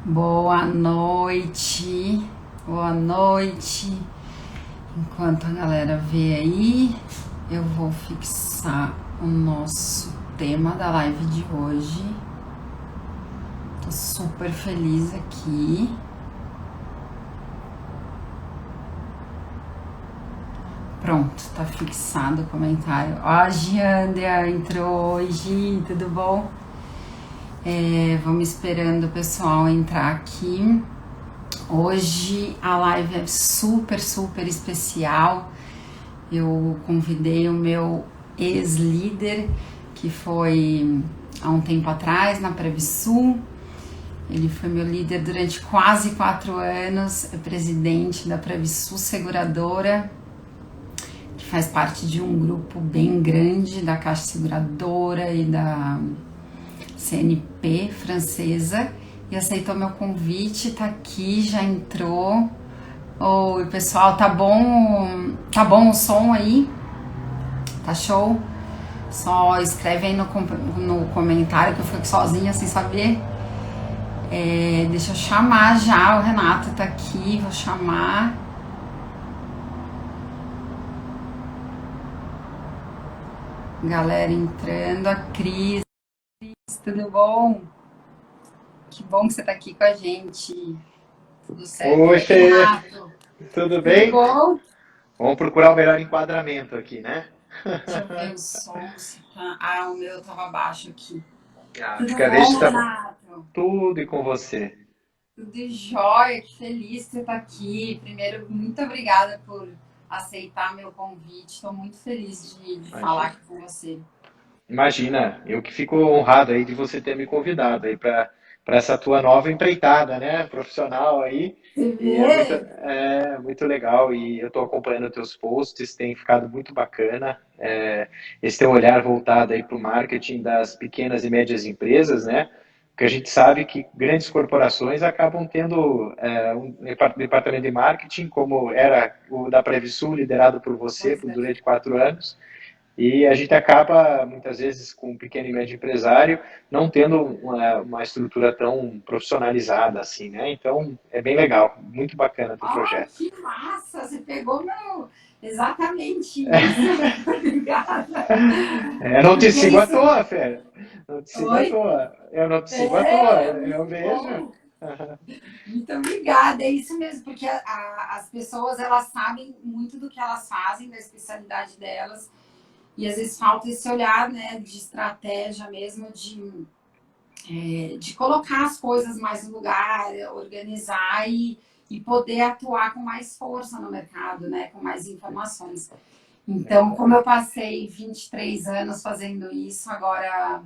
Boa noite, boa noite. Enquanto a galera vê aí, eu vou fixar o nosso tema da live de hoje. Tô super feliz aqui. Pronto, tá fixado o comentário. Ó, a Giandia entrou. Oi, Gi, tudo bom? Vamos esperando o pessoal entrar aqui. Hoje a live é super, super especial. Eu convidei o meu ex-líder, que foi há um tempo atrás na Previsul. Ele foi meu líder durante quase 4 anos, é presidente da Previsul Seguradora, que faz parte de um grupo bem grande da Caixa Seguradora e da CNP francesa, e aceitou meu convite, tá aqui, já entrou. Oi, pessoal, tá bom? Tá bom o som aí? Tá show? Só escreve aí no comentário, que eu fico sozinha sem saber. Deixa eu chamar já, o Renato tá aqui, vou chamar. Galera entrando, a Cris, tudo bom? Que bom que você tá aqui com a gente. Tudo certo Oi, aí, Fê, Renato? tudo Tudo bem? bom? Vamos procurar o melhor enquadramento aqui, né? Deixa eu ver o som, se tá... Ah, o meu tava baixo aqui. Acho Tudo que a vez bom, está Renato? tudo e com você. Tudo jóia, que feliz que você está aqui. Primeiro, muito obrigada por aceitar meu convite. Estou muito feliz de falar Imagina. aqui com você. Imagina, eu que fico honrado aí de você ter me convidado aí para essa tua nova empreitada, né, profissional aí. Você E vê? muito legal e eu estou acompanhando teus posts, tem ficado muito bacana. Esse teu olhar voltado aí para o marketing das pequenas e médias empresas, né? Porque a gente sabe que grandes corporações acabam tendo um departamento de marketing, como era o da Previsul, liderado por você Pois é. durante 4 anos, e a gente acaba, muitas vezes, com um pequeno e médio empresário, não tendo uma estrutura tão profissionalizada assim, né? Então, é bem legal, muito bacana o teu Oh, projeto. que massa! Você pegou meu. Exatamente isso. Obrigada. Não te Porque sigo à isso. toa, Fé. Não te sigo à Oi? toa. Eu não te sigo à toa, eu Muito vejo. bom. Muito obrigada. É isso mesmo, porque as pessoas elas sabem muito do que elas fazem, da especialidade delas. E às vezes falta esse olhar, né, de estratégia mesmo, de colocar as coisas mais no lugar, organizar e poder atuar com mais força no mercado, né, com mais informações. Então, como eu passei 23 anos fazendo isso, agora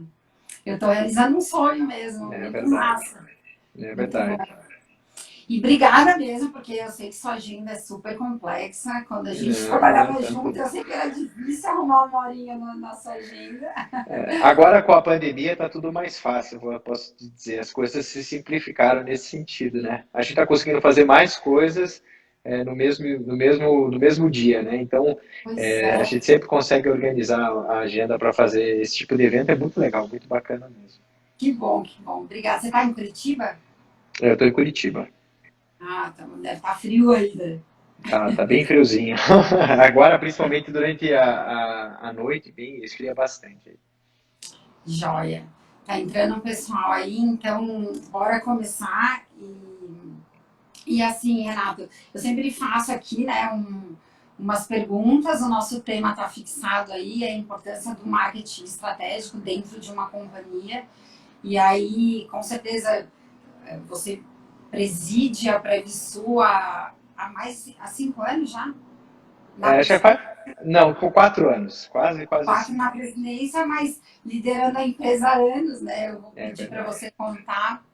eu estou realizando um sonho mesmo, É muito verdade, massa, é muito bom. verdade. E obrigada mesmo, porque eu sei que sua agenda é super complexa. Quando a gente Não, trabalhava junto, tranquilo. eu sei que era difícil arrumar uma horinha na sua agenda. Agora com a pandemia está tudo mais fácil, eu posso te dizer. As coisas se simplificaram nesse sentido, né? A gente está conseguindo fazer mais coisas no mesmo dia, né? Então, Pois a é. gente sempre consegue organizar a agenda para fazer esse tipo de evento, é muito legal, muito bacana mesmo. Que bom, que bom. Obrigada. Você está em Curitiba? Eu estou em Curitiba, Ah, tá, deve estar frio ainda. tá bem friozinho. Agora, principalmente durante a noite, bem, esfria bastante. Joia. Tá entrando um pessoal aí, então bora começar. E assim, Renato, eu sempre faço aqui, né, umas perguntas. O nosso tema está fixado aí, a importância do marketing estratégico dentro de uma companhia. E aí, com certeza, você preside a Previsul há 5 anos já na Já faz, presidência, não, com 4 anos, quase 4 na cinco. presidência, mas liderando a empresa há anos, né? Eu vou É pedir para verdade. você contar.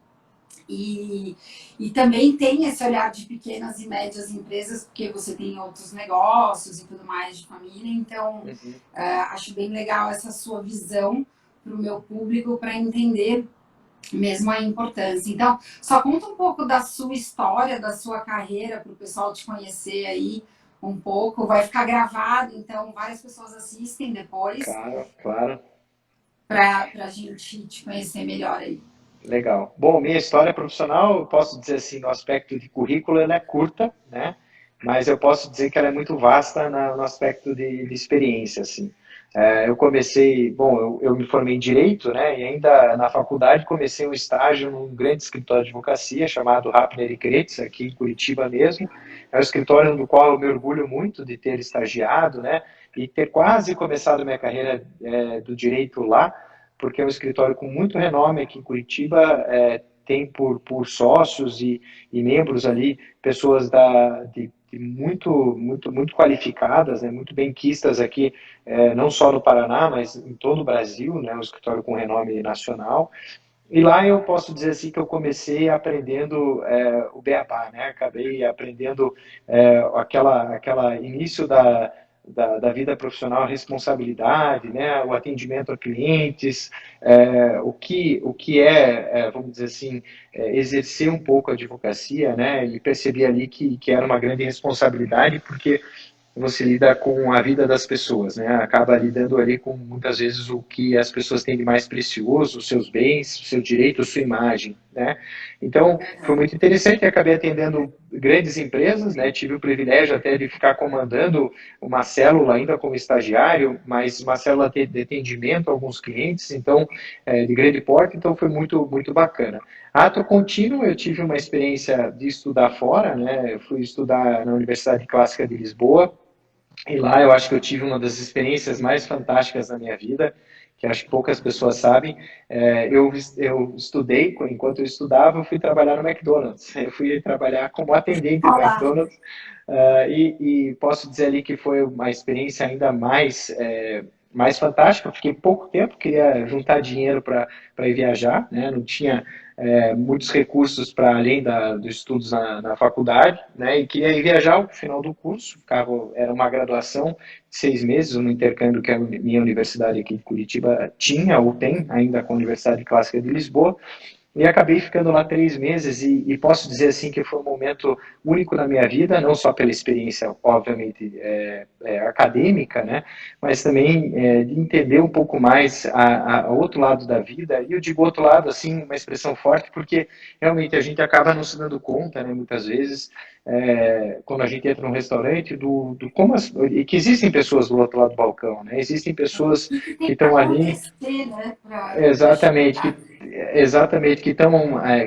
E, e também tem esse olhar de pequenas e médias empresas, porque você tem outros negócios e tudo mais de família, então Uhum. acho bem legal essa sua visão para o meu público, para entender mesmo a importância. Então, só conta um pouco da sua história, da sua carreira, para o pessoal te conhecer aí um pouco. Vai ficar gravado, então várias pessoas assistem depois Claro, claro. para a gente te conhecer melhor aí. Legal. Bom, minha história profissional, eu posso dizer assim, no aspecto de currículo, ela é curta, né? Mas eu posso dizer que ela é muito vasta no aspecto de experiência, assim. Eu comecei, bom, eu me formei em Direito, né? E ainda na faculdade comecei um estágio num grande escritório de advocacia chamado Rapner e Kretz, aqui em Curitiba mesmo. É um escritório no qual eu me orgulho muito de ter estagiado, né? E ter quase começado minha carreira do direito lá, porque é um escritório com muito renome aqui em Curitiba, tem por sócios e membros ali pessoas de muito qualificadas, né, muito benquistas aqui, não só no Paraná, mas em todo o Brasil, né, um escritório com renome nacional. E lá eu posso dizer assim que eu comecei aprendendo o beabá, né? Acabei aprendendo aquela início da vida profissional, a responsabilidade, né? O atendimento a clientes, o que é, vamos dizer assim, exercer um pouco a advocacia, né? E percebi ali que era uma grande responsabilidade, porque você lida com a vida das pessoas, né? Acaba lidando ali com muitas vezes o que as pessoas têm de mais precioso, os seus bens, o seu direito, a sua imagem, né? Então, foi muito interessante, acabei atendendo grandes empresas, né? Tive o privilégio até de ficar comandando uma célula ainda como estagiário, mas uma célula de atendimento a alguns clientes, então, de grande porte, então foi muito bacana. Ato contínuo, eu tive uma experiência de estudar fora, né? Eu fui estudar na Universidade Clássica de Lisboa, e lá eu acho que eu tive uma das experiências mais fantásticas da minha vida, que acho que poucas pessoas sabem. Eu estudei, enquanto eu estudava, eu fui trabalhar no McDonald's. Eu fui trabalhar como atendente do Olá. McDonald's, e posso dizer ali que foi uma experiência ainda mais fantástica. Eu fiquei pouco tempo, queria juntar dinheiro para ir viajar, né? Não tinha muitos recursos para além dos estudos na faculdade, né? E queria ir viajar ao final do curso. Era uma graduação de 6 meses, um intercâmbio que a minha universidade aqui de Curitiba tinha ou tem ainda com a Universidade Clássica de Lisboa. E acabei ficando lá 3 meses e posso dizer assim que foi um momento único na minha vida, não só pela experiência, obviamente, acadêmica, né, mas também de entender um pouco mais a outro lado da vida. E eu digo outro lado, assim, uma expressão forte, porque realmente a gente acaba não se dando conta, né, muitas vezes, quando a gente entra num restaurante, do como e que existem pessoas do outro lado do balcão, né, existem pessoas O que que tem que estão ali. acontecer, né, para Exatamente, chegar? exatamente,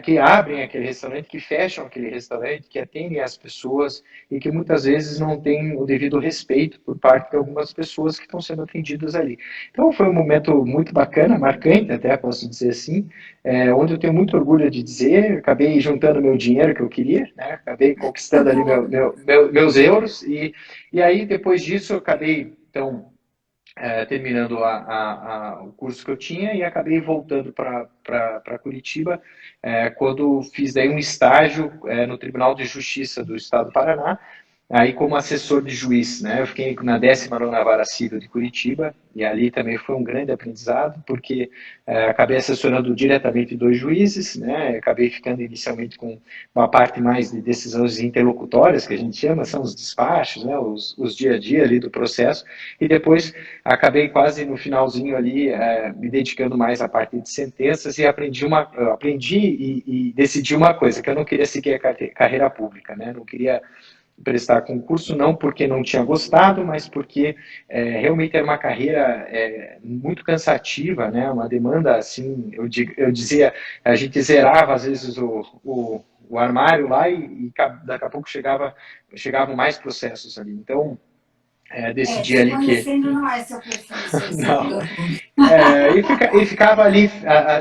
que abrem aquele restaurante, que fecham aquele restaurante, que atendem as pessoas e que muitas vezes não têm o devido respeito por parte de algumas pessoas que estão sendo atendidas ali. Então foi um momento muito bacana, marcante até, posso dizer assim, onde eu tenho muito orgulho de dizer, acabei juntando meu dinheiro que eu queria, né? Acabei conquistando ali Boa. meus euros e aí depois disso eu acabei, então, terminando o curso que eu tinha e acabei voltando para Curitiba, quando fiz daí um estágio no Tribunal de Justiça do Estado do Paraná, aí como assessor de juiz, né? Eu fiquei na 19ª Vara Civil de Curitiba e ali também foi um grande aprendizado, porque acabei assessorando diretamente dois juízes, né? Acabei ficando inicialmente com uma parte mais de decisões interlocutórias, que a gente chama, são os despachos, né? Os dia a dia ali do processo, e depois acabei quase no finalzinho ali me dedicando mais à parte de sentenças e aprendi e decidi uma coisa, que eu não queria seguir a carreira pública, né? Não queria prestar concurso, não porque não tinha gostado, mas porque realmente era uma carreira muito cansativa, né? Uma demanda assim, eu dizia, a gente zerava às vezes o armário lá e daqui a pouco chegavam mais processos ali. Então, decidi Te ali que conhecendo não é seu perfil ser não. servidor público. E ficava ali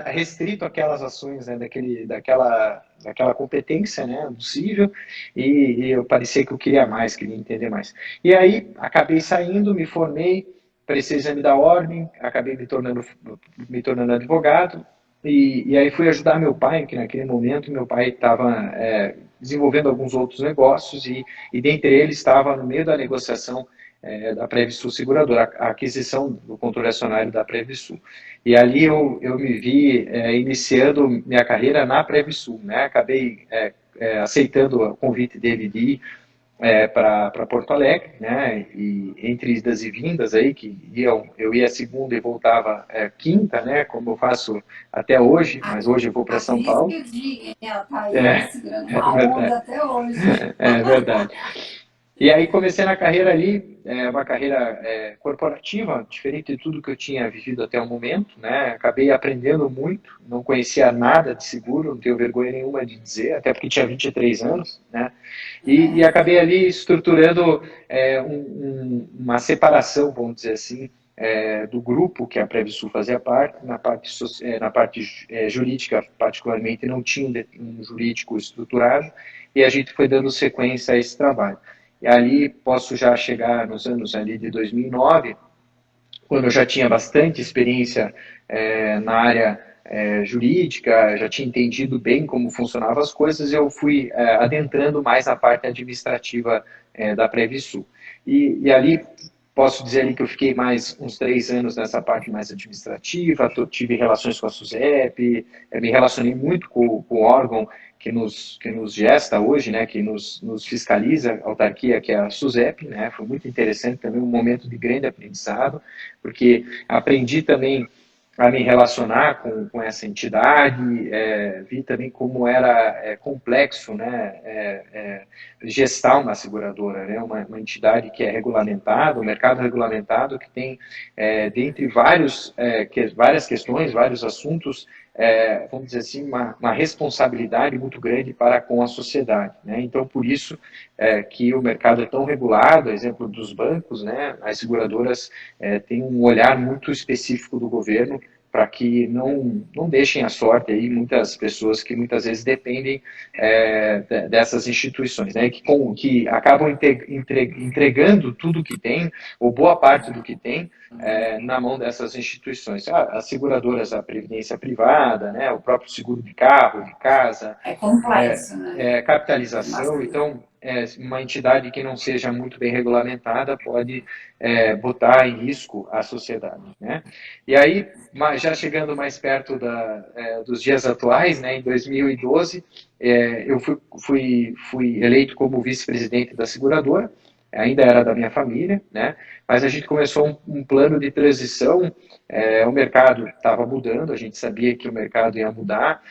restrito àquelas ações, né, daquela competência, né, possível, e eu parecia que eu queria mais, queria entender mais. E aí acabei saindo, me formei, prestei exame da ordem, acabei me tornando advogado, e aí fui ajudar meu pai, que naquele momento meu pai estava desenvolvendo alguns outros negócios, e dentre eles estava no meio da negociação da Previsul Seguradora, a aquisição do controle acionário da Previsul. E ali eu me vi iniciando minha carreira na Previsul, né? Acabei aceitando o convite dele de ir para Porto Alegre, né? E entre idas e vindas aí, eu ia segunda e voltava quinta, né? Como eu faço até hoje, mas hoje eu vou para A São Cris Paulo. que eu diga, ela tá aí É, segurando é uma onda verdade, até hoje. é verdade. E aí comecei na carreira ali, uma carreira corporativa, diferente de tudo que eu tinha vivido até o momento, né? Acabei aprendendo muito, não conhecia nada de seguro, não tenho vergonha nenhuma de dizer, até porque tinha 23 anos, né? E acabei ali estruturando uma separação, vamos dizer assim, do grupo que a Previsul fazia parte, na parte jurídica, particularmente, não tinha um jurídico estruturado, e a gente foi dando sequência a esse trabalho. E ali posso já chegar nos anos ali de 2009, quando eu já tinha bastante experiência na área jurídica, já tinha entendido bem como funcionavam as coisas, eu fui adentrando mais na parte administrativa da Previsul. E ali posso dizer ali que eu fiquei mais uns 3 anos nessa parte mais administrativa, tive relações com a SUSEP, me relacionei muito com o órgão que nos gesta hoje, né, que nos fiscaliza, a autarquia, que é a SUSEP, né, foi muito interessante também, um momento de grande aprendizado, porque aprendi também a me relacionar com essa entidade, vi também como era complexo, né, gestar uma seguradora, né, uma entidade que é regulamentada, um mercado regulamentado que tem, dentre várias questões, vários assuntos, vamos dizer assim, uma responsabilidade muito grande para com a sociedade, né? Então, por isso que o mercado é tão regulado, exemplo dos bancos, né? As seguradoras têm um olhar muito específico do governo para que não deixem a sorte aí muitas pessoas que muitas vezes dependem dessas instituições, né? Que acabam entregando tudo que tem, ou boa parte do que tem, na mão dessas instituições. As seguradoras, a previdência privada, né, o próprio seguro de carro, de casa, É complexo, né? capitalização. Bastante. Então, uma entidade que não seja muito bem regulamentada pode botar em risco a sociedade, né? E aí, já chegando mais perto dos dias atuais, né, em 2012, eu fui eleito como vice-presidente da seguradora, ainda era da minha família, né? Mas a gente começou um plano de transição. O mercado estava mudando, a gente sabia que o mercado ia mudar.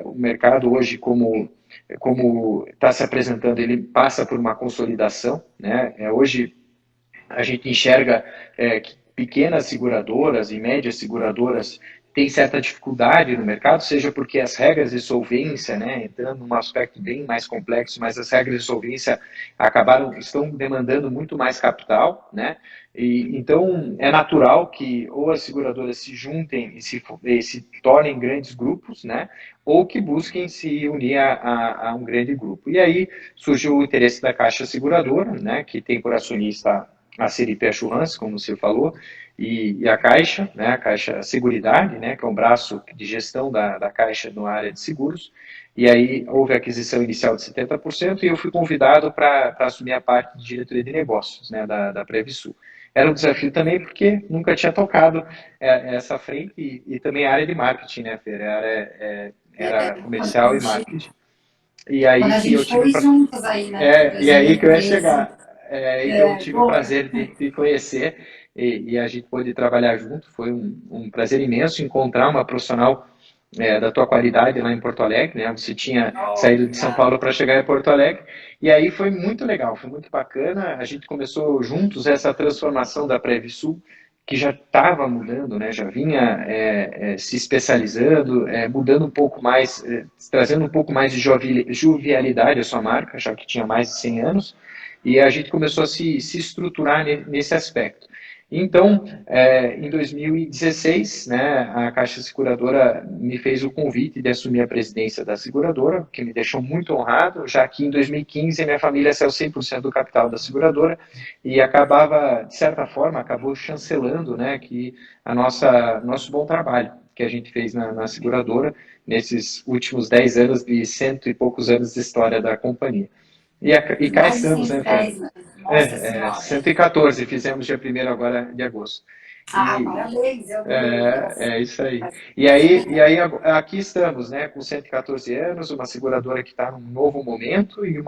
O mercado hoje, como está se apresentando, ele passa por uma consolidação, né? Hoje a gente enxerga que pequenas seguradoras e médias seguradoras têm certa dificuldade no mercado, seja porque as regras de solvência, né, entrando num aspecto bem mais complexo, mas as regras de solvência estão demandando muito mais capital, né? E então é natural que ou as seguradoras se juntem e se tornem grandes grupos, né? Ou que busquem se unir a um grande grupo. E aí surgiu o interesse da Caixa Seguradora, né, que tem por acionista a Seripe Assurance, como você falou, e a Caixa, né, a Caixa Seguridade, né, que é um braço de gestão da Caixa na área de seguros. E aí houve a aquisição inicial de 70% e eu fui convidado para assumir a parte de diretoria de negócios, né, da Previsul. Era um desafio também porque nunca tinha tocado essa frente e também a área de marketing, né, Fer? Era Quando a comercial e gente, marketing. E quando aí a que eu gente tive foi juntos aí, né, para e aí que eu ia 2013. chegar. É aí que eu tive o Boa. prazer de conhecer e a gente pôde trabalhar junto. Foi um prazer imenso encontrar uma profissional da tua qualidade lá em Porto Alegre, né? Você tinha Oh, saído de São obrigada. Paulo para chegar em Porto Alegre. E aí foi muito legal, foi muito bacana. A gente começou juntos essa transformação da Previsul, que já estava mudando, né? Já vinha se especializando, mudando um pouco mais, trazendo um pouco mais de jovialidade à sua marca, já que tinha mais de 100 anos, e a gente começou a se estruturar nesse aspecto. Então, em 2016, né, a Caixa Seguradora me fez o convite de assumir a presidência da seguradora, que me deixou muito honrado, já que em 2015 a minha família saiu 100% do capital da seguradora e de certa forma, acabou chancelando, né, que nosso bom trabalho que a gente fez na seguradora nesses últimos 10 anos de cento e poucos anos de história da companhia. E cá Mais de estamos, né, Fer? 110, né? Nossa Senhora. 114 fizemos dia 1º agora de agosto. Ah, parabéns, eu vi. É isso aí. E aí aqui estamos, né, com 114 anos, uma seguradora que está num novo momento e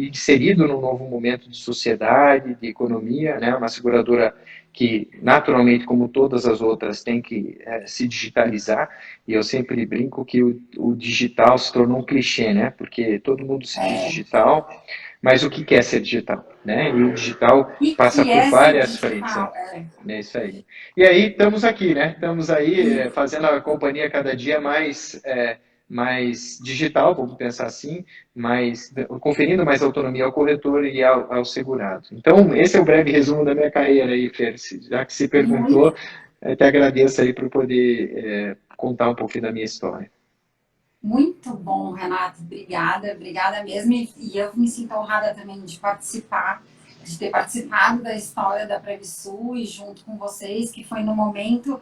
inserido num novo momento de sociedade, de economia, né, uma seguradora que, naturalmente, como todas as outras, tem que se digitalizar, e eu sempre brinco que o digital se tornou um clichê, né, porque todo mundo se diz É, digital, mas o que quer ser digital, né, e o digital e passa que por é ser várias frentes, digital? é isso aí. E aí estamos aqui, né? Estamos aí fazendo a companhia cada dia mais digital, vamos pensar assim, conferindo mais autonomia ao corretor e ao segurado. Então, esse é o breve resumo da minha carreira aí, Fer. Já que se Muito, perguntou, te agradeço aí por poder contar um pouquinho da minha história. muito bom, Renato. Obrigada, obrigada mesmo. E eu me sinto honrada também de participar, de ter participado da história da Previsul e junto com vocês, que foi no momento.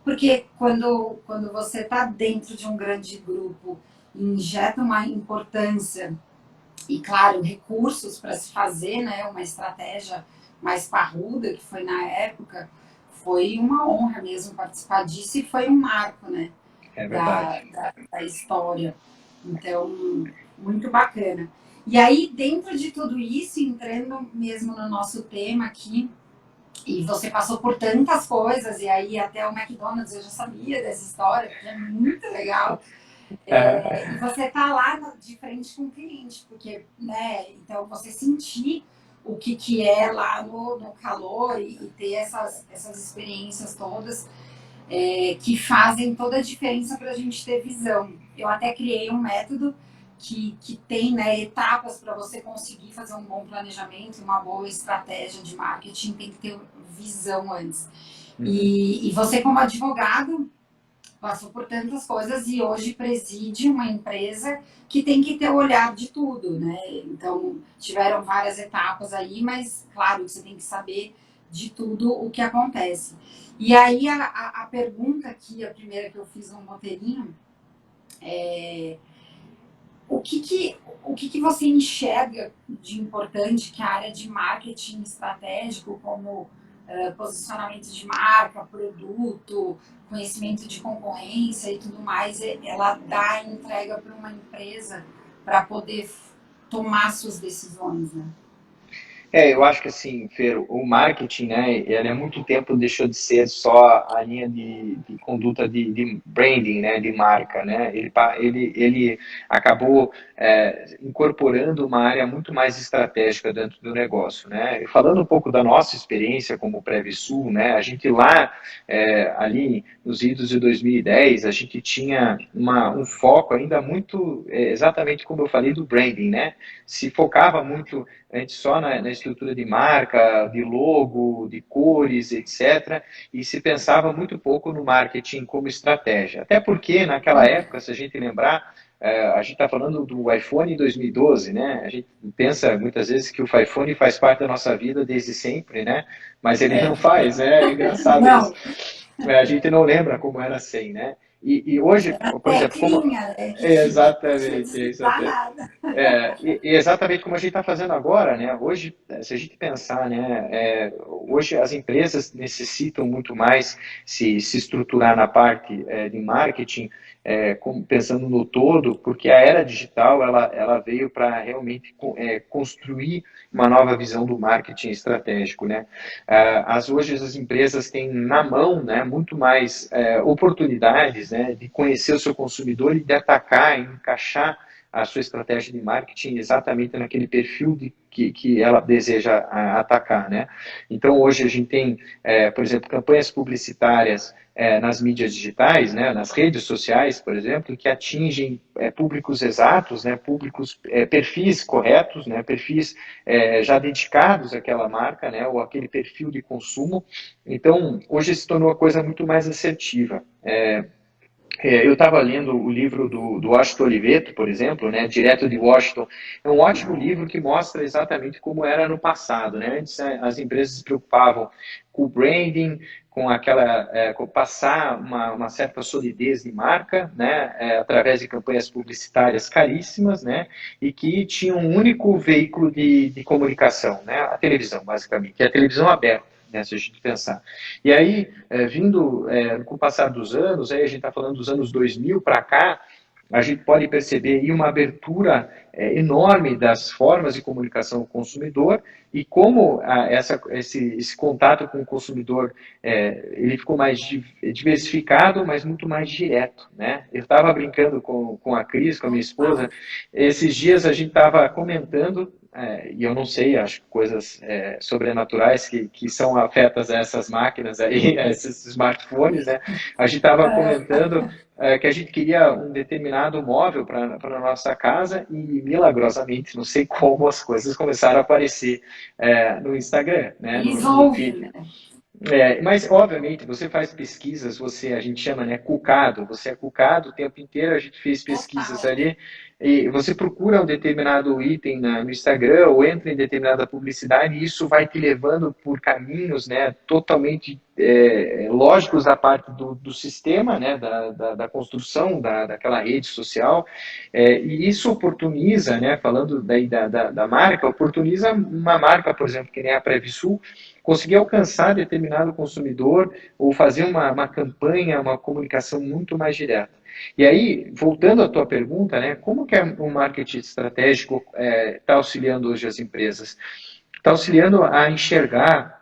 Porque quando você está dentro de um grande grupo e injeta uma importância e, claro, recursos para se fazer, né, uma estratégia mais parruda, que foi na época, foi uma honra mesmo participar disso e foi um marco, né, É da, verdade. da, da história. Então, muito bacana. E aí, dentro de tudo isso, entrando mesmo no nosso tema aqui, e você passou por tantas coisas, e aí até o McDonald's eu já sabia dessa história, que é muito legal. E você tá lá de frente com o cliente, porque, né, então você sentir o que é lá no calor e ter essas experiências todas que fazem toda a diferença para a gente ter visão. Eu até criei um método que tem, né, etapas para você conseguir fazer um bom planejamento, uma boa estratégia de marketing, tem que ter visão antes. Uhum. E você, como advogado, passou por tantas coisas e hoje preside uma empresa que tem que ter o olhar de tudo, né? Então, tiveram várias etapas aí, mas claro que você tem que saber de tudo o que acontece. E aí a pergunta aqui, a primeira que eu fiz no roteirinho, o que você enxerga de importante que a área de marketing estratégico, como posicionamento de marca, produto, conhecimento de concorrência e tudo mais, ela dá e entrega para uma empresa para poder tomar suas decisões, né? Eu acho que assim, Fer, o marketing, né, ele há muito tempo deixou de ser só a linha de conduta de branding, né, de marca, né, ele acabou incorporando uma área muito mais estratégica dentro do negócio, né, e falando um pouco da nossa experiência como Previsul, né, a gente lá, ali nos idos de 2010, a gente tinha um foco ainda muito, exatamente como eu falei, do branding, né, se focava muito antes só na estrutura de marca, de logo, de cores, etc. E se pensava muito pouco no marketing como estratégia. Até porque, naquela época, se a gente lembrar, a gente está falando do iPhone 2012, né? A gente pensa muitas vezes que o iPhone faz parte da nossa vida desde sempre, né? Mas ele não faz, né? É engraçado isso. Não, A gente não lembra como era sem, né? E hoje, por exemplo, como. teclinha, que não tinha Exatamente, digitar exatamente. nada. E exatamente como a gente está fazendo agora, né? Hoje, se a gente pensar, né? Hoje as empresas necessitam muito mais se estruturar na parte de marketing, pensando no todo, porque a era digital ela veio para realmente construir uma nova visão do marketing estratégico, né? Hoje as empresas têm na mão, né, muito mais oportunidades, né, de conhecer o seu consumidor e de atacar, e encaixar a sua estratégia de marketing exatamente naquele perfil que ela deseja atacar, né? Então hoje a gente tem, por exemplo, campanhas publicitárias nas mídias digitais, né, nas redes sociais, por exemplo, que atingem públicos exatos, né, perfis corretos, né, perfis já dedicados àquela marca, né, ou aquele perfil de consumo. Então hoje se tornou uma coisa muito mais assertiva. Eu estava lendo o livro do Washington Oliveto, por exemplo, né, Direto de Washington. É um ótimo livro que mostra exatamente como era no passado. Né? Antes as empresas se preocupavam com o branding, com passar uma certa solidez de marca, né, através de campanhas publicitárias caríssimas, né, e que tinham um único veículo de comunicação, né, a televisão, basicamente, que é a televisão aberta. né, se a gente pensar. E aí, com o passar dos anos, aí a gente está falando dos anos 2000 para cá, a gente pode perceber aí uma abertura enorme das formas de comunicação com o consumidor e como esse contato com o consumidor ele ficou mais diversificado, mas muito mais direto, né? Eu estava brincando com a Cris, com a minha esposa, esses dias a gente estava comentando, e eu não sei, acho que coisas sobrenaturais que são afetas a essas máquinas aí, a esses smartphones, né? A gente estava comentando que a gente queria um determinado móvel para a nossa casa e, milagrosamente, não sei como as coisas começaram a aparecer no Instagram, né? No feed. Mas, obviamente, você faz pesquisas, a gente chama, né, cucado, você é cucado o tempo inteiro, a gente fez pesquisas ali, e você procura um determinado item no Instagram ou entra em determinada publicidade e isso vai te levando por caminhos, né, totalmente lógicos da parte do sistema, né, da construção daquela rede social, e isso oportuniza, né, falando daí da marca, oportuniza uma marca, por exemplo, que nem a Previsul, conseguir alcançar determinado consumidor ou fazer uma campanha, uma comunicação muito mais direta. E aí, voltando à tua pergunta, né, como que o marketing estratégico está auxiliando hoje as empresas? Está auxiliando a enxergar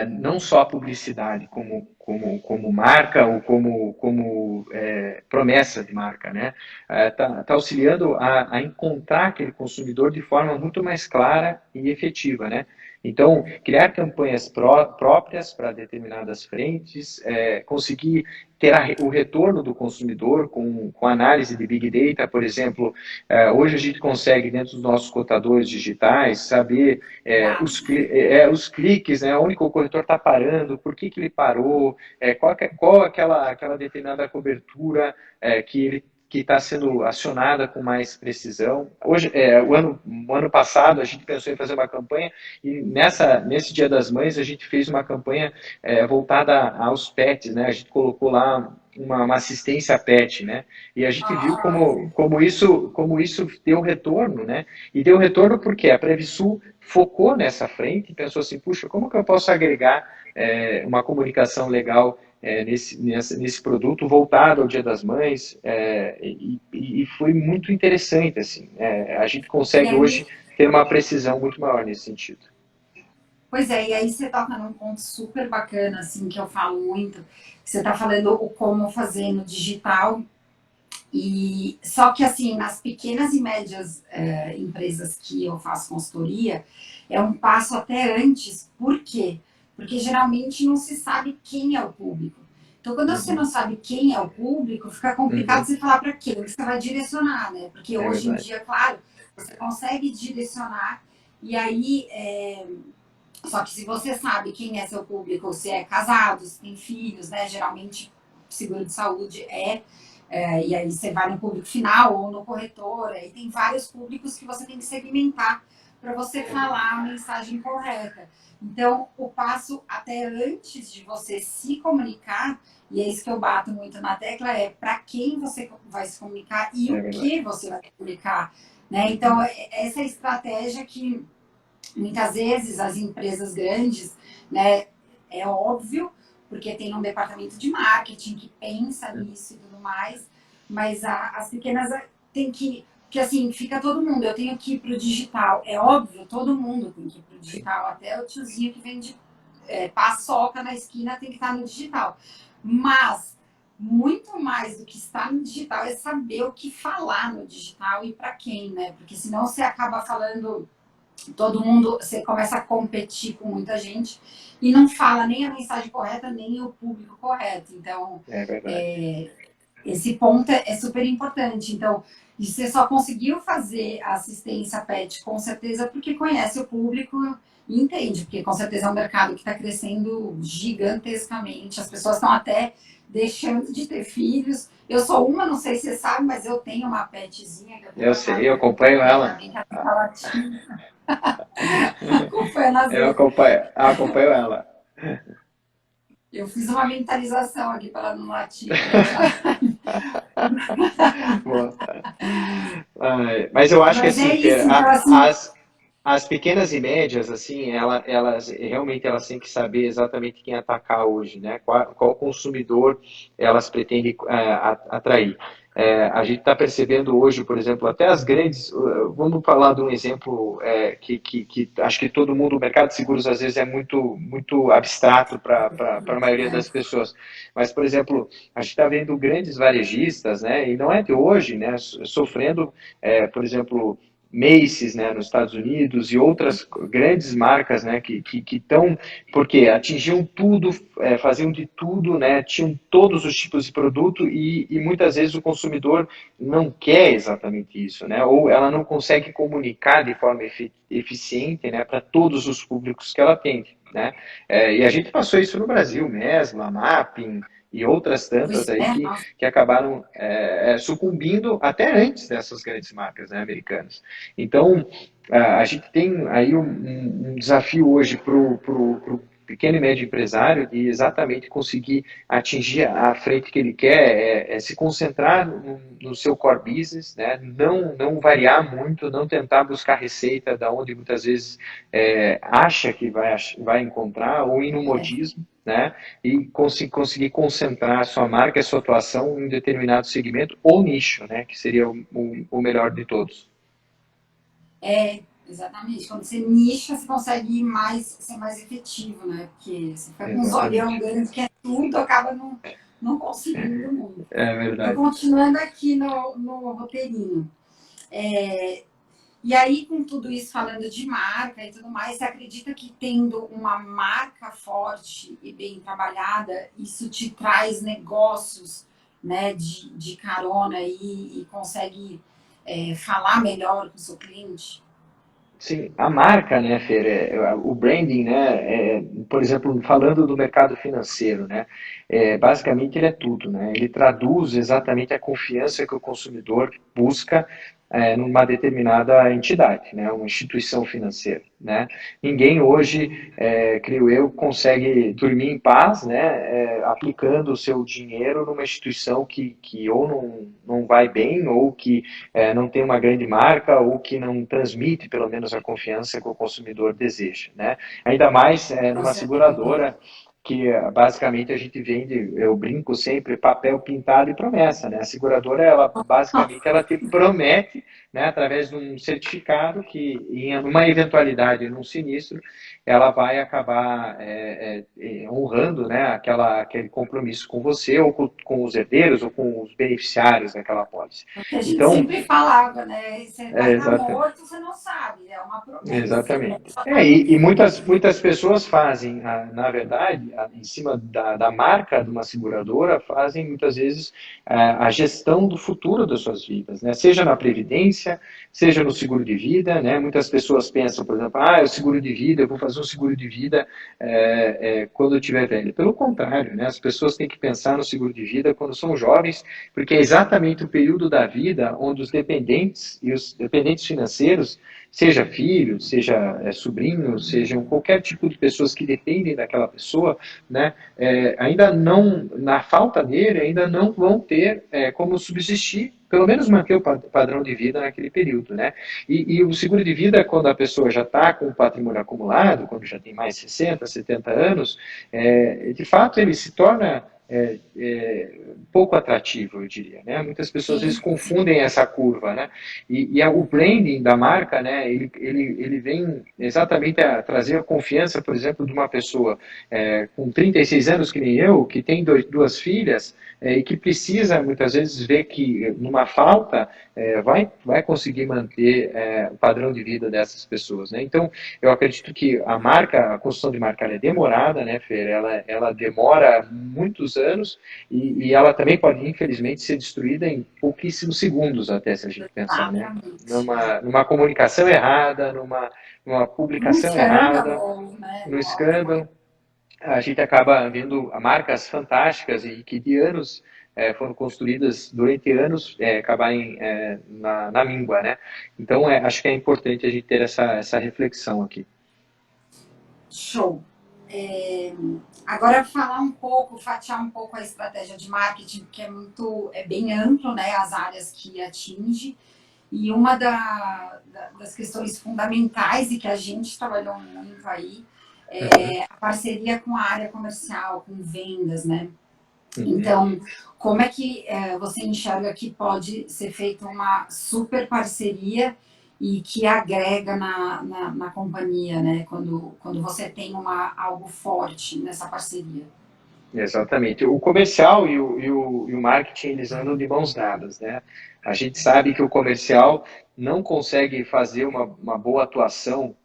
não só a publicidade como marca ou como promessa de marca, né? Tá auxiliando a encontrar aquele consumidor de forma muito mais clara e efetiva, né? Então, criar campanhas próprias para determinadas frentes, conseguir ter o retorno do consumidor com análise de Big Data, por exemplo, hoje a gente consegue, dentro dos nossos cotadores digitais, saber os cliques, né, onde o corretor está parando, por que ele parou, qual aquela determinada cobertura que está sendo acionada com mais precisão. Hoje, o ano passado, a gente pensou em fazer uma campanha e nesse Dia das Mães a gente fez uma campanha voltada aos pets, né? A gente colocou lá uma assistência pet, né? E a gente viu como isso deu retorno, né? E deu retorno porque a Previsul focou nessa frente e pensou assim, puxa, como que eu posso agregar uma comunicação legal nesse produto voltado ao Dia das Mães, e foi muito interessante, assim, a gente consegue hoje ter uma precisão muito maior nesse sentido. Pois é, e aí você toca num ponto super bacana, assim, que eu falo muito, que você está falando o como fazer no digital, e só que, assim, nas pequenas e médias empresas que eu faço consultoria, é um passo até antes, por quê? Porque geralmente não se sabe quem é o público. Então, quando você não sabe quem é o público, fica complicado você falar para quem você vai direcionar, né? Porque hoje em dia, claro, você consegue direcionar, e aí... Só que se você sabe quem é seu público, se é casado, se tem filhos, né? Geralmente, seguro de saúde e aí você vai no público final ou no corretor, aí tem vários públicos que você tem que segmentar para você falar a mensagem correta. Então, o passo até antes de você se comunicar, e é isso que eu bato muito na tecla, é para quem você vai se comunicar e o que você vai comunicar, né? Então, essa é a estratégia que muitas vezes as empresas grandes, né, é óbvio, porque tem um departamento de marketing que pensa nisso e tudo mais, mas as pequenas tem que assim, fica todo mundo, eu tenho que ir para o digital, é óbvio, todo mundo tem que ir para o digital, até o tiozinho que vende paçoca na esquina tem que estar no digital, mas muito mais do que estar no digital é saber o que falar no digital e para quem, né, porque senão você acaba falando todo mundo, você começa a competir com muita gente e não fala nem a mensagem correta, nem o público correto. Então, esse ponto é super importante. Então, e você só conseguiu fazer a assistência PET, com certeza, porque conhece o público e entende, porque com certeza é um mercado que está crescendo gigantescamente. As pessoas estão até deixando de ter filhos. Eu sou uma, não sei se você sabe, mas eu tenho uma petzinha. Eu sei, eu acompanho ela. Eu acompanho ela. Eu fiz uma mentalização aqui para ela não latir. Mas eu acho que assim, então, assim as pequenas e médias, assim, elas realmente elas têm que saber exatamente quem atacar hoje, né? Qual consumidor elas pretendem atrair. A gente está percebendo hoje, por exemplo, até as grandes. Vamos falar de um exemplo que acho que todo mundo, o mercado de seguros às vezes é muito abstrato para a maioria das pessoas. Mas, por exemplo, a gente está vendo grandes varejistas, né? E não é de hoje, né? Sofrendo, por exemplo, Macy's, né, nos Estados Unidos e outras grandes marcas, né, que estão, porque atingiam tudo, faziam de tudo, né, tinham todos os tipos de produto e muitas vezes o consumidor não quer exatamente isso, né, ou ela não consegue comunicar de forma eficiente, né, para todos os públicos que ela atende, né, e a gente passou isso no Brasil mesmo, a Mapping e outras tantas Pois aí é, que acabaram sucumbindo até antes dessas grandes marcas, né, americanas. Então, a gente tem aí um desafio hoje para o pequeno e médio empresário de exatamente conseguir atingir a frente que ele quer, se concentrar no seu core business, né? Não variar muito, não tentar buscar receita da onde muitas vezes acha que vai encontrar, ou ir no modismo, né? E conseguir concentrar a sua marca, a sua atuação em um determinado segmento ou nicho, né? Que seria o melhor de todos. exatamente. Quando você nicha, você consegue ser mais efetivo, né? Porque você fica com uns olhão Exatamente. grandes que é tudo, acaba não conseguindo muito. É Eu verdade. continuando aqui no roteirinho. E aí, com tudo isso falando de marca e tudo mais, você acredita que tendo uma marca forte e bem trabalhada, isso te traz negócios, né, de carona e consegue falar melhor com o seu cliente? Sim, a marca, né, Fer, o branding, né, por exemplo, falando do mercado financeiro, né, basicamente ele é tudo, né, ele traduz exatamente a confiança que o consumidor busca numa determinada entidade, né, uma instituição financeira, né. Ninguém hoje, creio eu, consegue dormir em paz, né, aplicando o seu dinheiro numa instituição que ou não vai bem ou que não tem uma grande marca ou que não transmite, pelo menos, a confiança que o consumidor deseja, né? Ainda mais Com numa certeza. seguradora que basicamente a gente vende, eu brinco sempre, papel pintado e promessa, né? A seguradora, ela basicamente ela te promete, né, através de um certificado que em uma eventualidade, num sinistro, ela vai acabar honrando, né, aquele compromisso com você ou com os herdeiros ou com os beneficiários daquela pólice. O que a gente Então, sempre falava, né? Você vai estar exatamente. morto, você não sabe, é uma promessa. Exatamente. Só tá E bonito. muitas pessoas fazem, na verdade, em cima da marca de uma seguradora, fazem muitas vezes a gestão do futuro das suas vidas, né? Seja na previdência, seja no seguro de vida, né? Muitas pessoas pensam, por exemplo, o seguro de vida, eu vou fazer um seguro de vida quando eu estiver velho. Pelo contrário, né? As pessoas têm que pensar no seguro de vida quando são jovens, porque é exatamente o período da vida onde os dependentes e os dependentes financeiros, seja filho, seja sobrinho, sejam qualquer tipo de pessoas que dependem daquela pessoa, né, ainda não, na falta dele, ainda não vão ter como subsistir, pelo menos manter o padrão de vida naquele período, né? E o seguro de vida, quando a pessoa já está com o patrimônio acumulado, quando já tem mais de 60, 70 anos, de fato ele se torna pouco atrativo, eu diria, né? Muitas pessoas às vezes Sim, confundem essa curva, né? O branding da marca, né, ele vem exatamente a trazer a confiança, por exemplo, de uma pessoa com 36 anos, que nem eu, que tem duas filhas, e que precisa, muitas vezes, ver que numa falta vai conseguir manter o padrão de vida dessas pessoas, né? Então, eu acredito que a construção de marca ela é demorada, né, Fer? Ela demora muitos anos e ela também pode, infelizmente, ser destruída em pouquíssimos segundos, até se a gente pensar, né? exatamente. Numa comunicação errada, numa Um publicação errada, escândalo, né? no escândalo, a gente acaba vendo marcas fantásticas e que de anos foram construídas durante anos acabarem na míngua, né? Então, acho que é importante a gente ter essa reflexão aqui. Show. Agora falar um pouco, fatiar um pouco a estratégia de marketing, que é bem amplo, né? As áreas que atinge. E uma das questões fundamentais e que a gente trabalhou muito aí é a parceria com a área comercial, com vendas, né? Então, como é que você enxerga que pode ser feita uma super parceria e que agrega na companhia, né? Quando você tem algo forte nessa parceria. Exatamente. O comercial e o marketing, eles andam de mãos dadas, né? A gente sabe que o comercial não consegue fazer uma boa atuação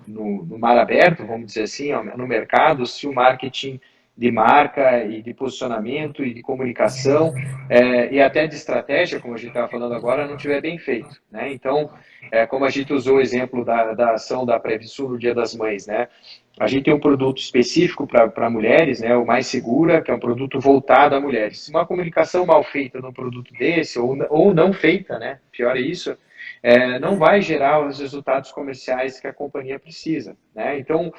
no mar aberto, vamos dizer assim, ó, no mercado, se o marketing de marca e de posicionamento e de comunicação e até de estratégia, como a gente estava falando agora, não tiver bem feito, né? Então, como a gente usou o exemplo da ação da Previsul no Dia das Mães, né? A gente tem um produto específico para mulheres, né, o Mais Segura, que é um produto voltado a mulheres. Uma comunicação mal feita num produto desse, ou não feita, né, pior é isso, não vai gerar os resultados comerciais que a companhia precisa. Né? Então,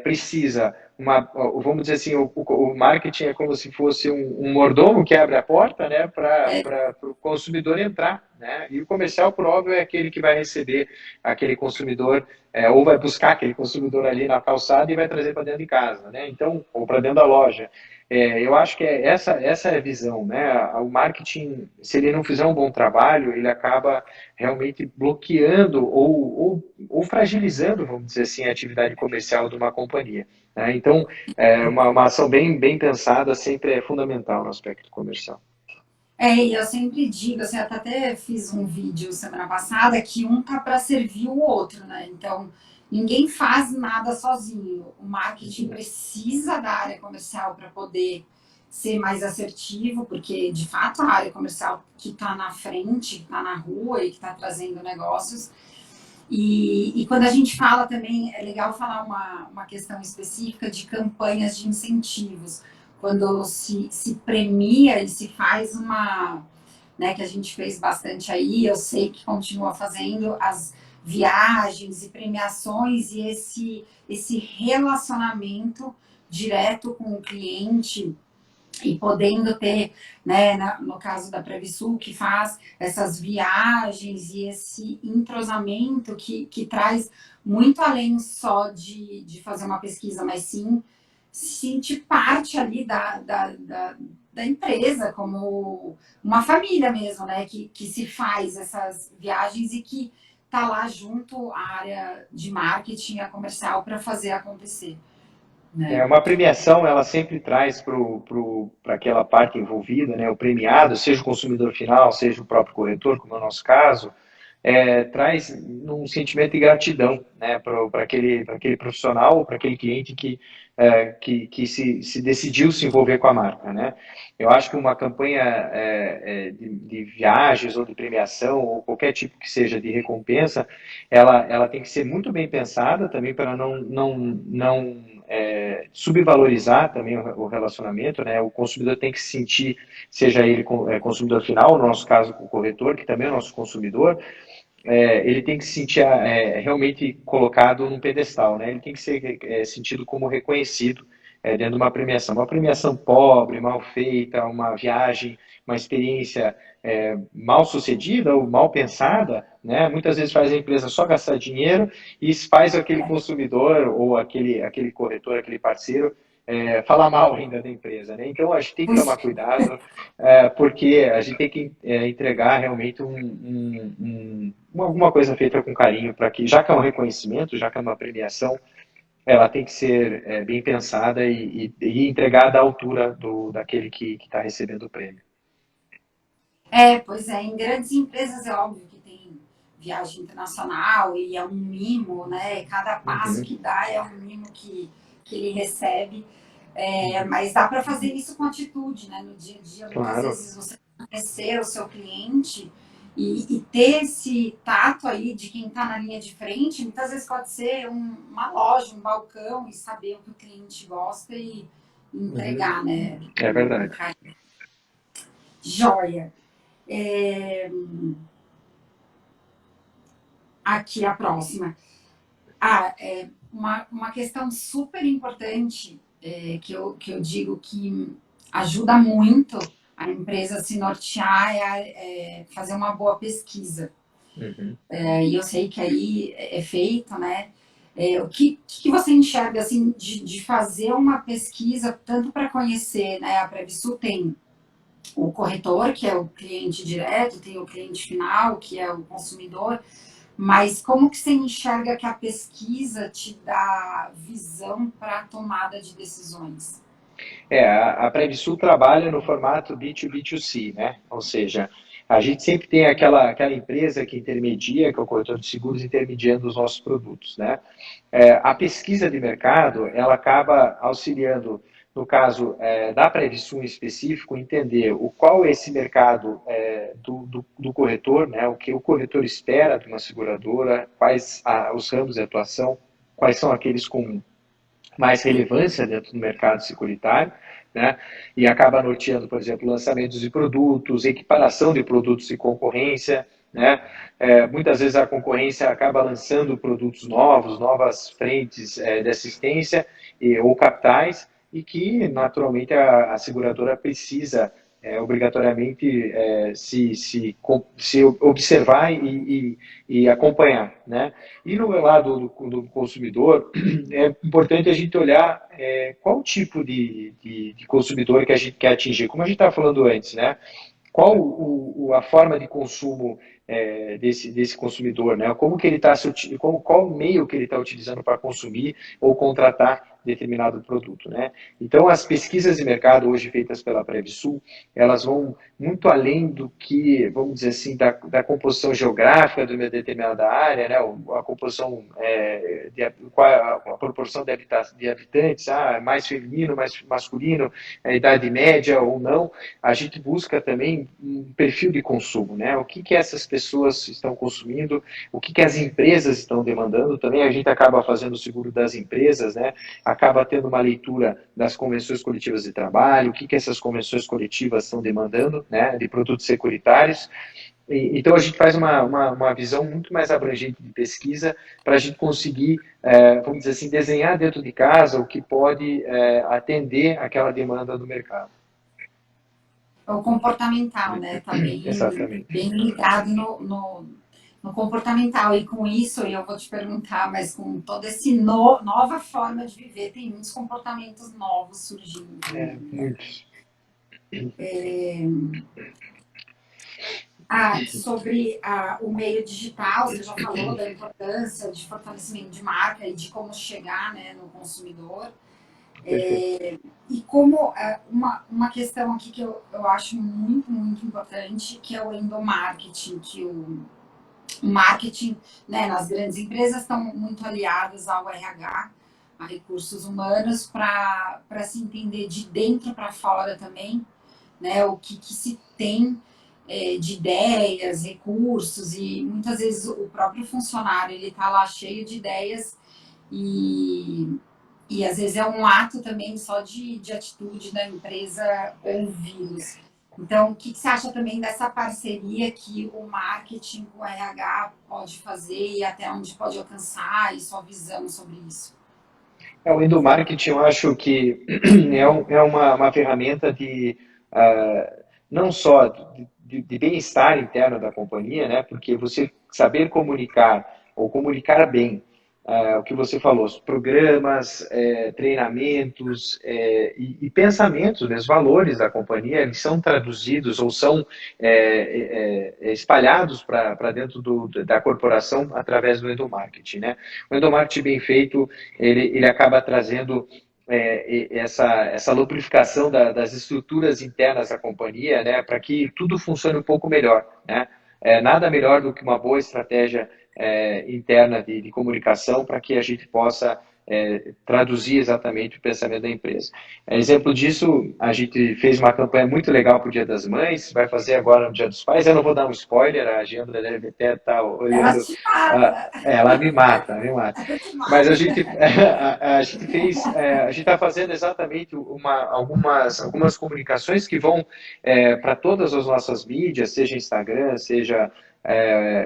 precisa, vamos dizer assim, o marketing é como se fosse um mordomo que abre a porta, né, para o consumidor entrar. Né? E o comercial, por óbvio, é aquele que vai receber aquele consumidor ou vai buscar aquele consumidor ali na calçada e vai trazer para dentro de casa, né? Então, ou para dentro da loja. Eu acho que essa é a visão, né? O marketing, se ele não fizer um bom trabalho, ele acaba realmente bloqueando ou fragilizando, vamos dizer assim, a atividade comercial de uma companhia. Né? Então, uma ação bem pensada sempre é fundamental no aspecto comercial. E eu sempre digo, assim, até fiz um vídeo semana passada que um tá para servir o outro, né? Então, ninguém faz nada sozinho. O marketing precisa da área comercial para poder ser mais assertivo, porque de fato a área comercial que está na frente, que está na rua e que está trazendo negócios. E quando a gente fala também, é legal falar uma questão específica de campanhas de incentivos. Quando se premia e se faz né, que a gente fez bastante aí, eu sei que continua fazendo as viagens e premiações e esse relacionamento direto com o cliente e podendo ter, né, no caso da Previsul, que faz essas viagens e esse entrosamento que traz muito além só de fazer uma pesquisa, mas sim sentir parte ali da empresa, como uma família mesmo, né, que se faz essas viagens e que está lá junto à área de marketing e a comercial para fazer acontecer. Né? Uma premiação, ela sempre traz para aquela parte envolvida, né, o premiado, seja o consumidor final, seja o próprio corretor, como é o nosso caso, traz um sentimento de gratidão, né, para aquele profissional, para aquele cliente que se decidiu se envolver com a marca. Né? Eu acho que uma campanha de viagens ou de premiação, ou qualquer tipo que seja de recompensa, ela tem que ser muito bem pensada também para não subvalorizar também o relacionamento, né? O consumidor tem que se sentir, seja ele consumidor final, no nosso caso o corretor, que também é o nosso consumidor, ele tem que se sentir realmente colocado num pedestal, né? Ele tem que ser sentido como reconhecido dentro de uma premiação. Uma premiação pobre, mal feita, uma viagem, uma experiência mal sucedida ou mal pensada, né? Muitas vezes faz a empresa só gastar dinheiro e faz aquele consumidor ou aquele corretor, aquele parceiro falar mal ainda da empresa, né? Então a gente tem que tomar cuidado, porque a gente tem que entregar realmente alguma coisa feita com carinho para que, já que é um reconhecimento, já que é uma premiação, ela tem que ser bem pensada e entregada à altura daquele que está recebendo o prêmio. Pois é, em grandes empresas é óbvio que tem viagem internacional e é um mimo, né? Cada passo que dá é um mimo que ele recebe. Mas dá para fazer isso com atitude, né? No dia a dia, muitas Claro. vezes você conhecer o seu cliente e ter esse tato aí de quem está na linha de frente, muitas vezes pode ser uma loja, um balcão e saber o que o cliente gosta e entregar, né? É verdade. Joia. Aqui a próxima. Uma questão super importante que eu digo que ajuda muito a empresa a se nortear é fazer uma boa pesquisa. Uhum. E eu sei que aí é feito, né? O que você enxerga assim de fazer uma pesquisa tanto para conhecer, né? A Previsul tem o corretor, que é o cliente direto, tem o cliente final, que é o consumidor, mas como que você enxerga que a pesquisa te dá visão para a tomada de decisões? A Previsul trabalha no formato B2B2C, né? Ou seja, a gente sempre tem aquela empresa que intermedia, que é o corretor de seguros, intermediando os nossos produtos, né? A pesquisa de mercado, ela acaba auxiliando, no caso da Previsul em específico, entender qual é esse mercado do corretor, né? O que o corretor espera de uma seguradora, quais os ramos de atuação, quais são aqueles com mais relevância dentro do mercado securitário, né? E acaba norteando, por exemplo, lançamentos de produtos, equiparação de produtos e concorrência, né? Muitas vezes a concorrência acaba lançando produtos novos, novas frentes de assistência ou capitais, e que naturalmente a seguradora precisa obrigatoriamente se observar e acompanhar, né? E no lado do consumidor, é importante a gente olhar qual tipo de consumidor que a gente quer atingir. Como a gente estava falando antes, né? Qual a forma de consumo desse consumidor, né? Como que ele está, qual o meio que ele está utilizando para consumir ou contratar determinado produto, né? Então, as pesquisas de mercado hoje feitas pela Previsul, elas vão muito além do que, vamos dizer assim, da composição geográfica de uma determinada área, né? A composição, qual é a proporção de habitantes, mais feminino, mais masculino, a idade média ou não. A gente busca também um perfil de consumo, né? O que essas pessoas estão consumindo, o que as empresas estão demandando. Também a gente acaba fazendo o seguro das empresas, né? Acaba tendo uma leitura das convenções coletivas de trabalho, o que essas convenções coletivas estão demandando, né? De produtos securitários. Então a gente faz uma visão muito mais abrangente de pesquisa para a gente conseguir, vamos dizer assim, desenhar dentro de casa o que pode atender aquela demanda do mercado. O comportamental, né? Tá Exatamente. bem ligado no comportamental. E com isso, e eu vou te perguntar, mas com toda essa nova forma de viver, tem muitos comportamentos novos surgindo também, né? Muitos. Sobre o meio digital, você já falou da importância de fortalecimento de marca e de como chegar, né, no consumidor. Perfeito. E como uma questão aqui que eu acho muito, muito importante, que é o endomarketing, que o marketing, né, nas grandes empresas estão muito aliadas ao RH, a recursos humanos, para se entender de dentro para fora também, né, o que se tem de ideias, recursos, e muitas vezes o próprio funcionário ele está lá cheio de ideias e às vezes é um ato também só de atitude da empresa ouvi-los. Então, o que você acha também dessa parceria que o marketing com o RH pode fazer e até onde pode alcançar e sua visão sobre isso? O endomarketing, eu acho que uma ferramenta não só de bem-estar interno da companhia, né? Porque você saber comunicar ou comunicar bem o que você falou, os programas, treinamentos e pensamentos, né, os valores da companhia, eles são traduzidos ou são espalhados para dentro da corporação através do endomarketing, né? O endomarketing bem feito, ele acaba trazendo essa lubrificação das estruturas internas da companhia, né, para que tudo funcione um pouco melhor, né? Nada melhor do que uma boa estratégia interna de comunicação para que a gente possa traduzir exatamente o pensamento da empresa. Exemplo disso, a gente fez uma campanha muito legal para o Dia das Mães, vai fazer agora no Dia dos Pais. Eu não vou dar um spoiler, a agenda deve até estar Ela olhando. te mata, Ela me mata, me mata. ela te Mas mata. a gente fez, a gente está fazendo exatamente algumas comunicações que vão para todas as nossas mídias, seja Instagram, seja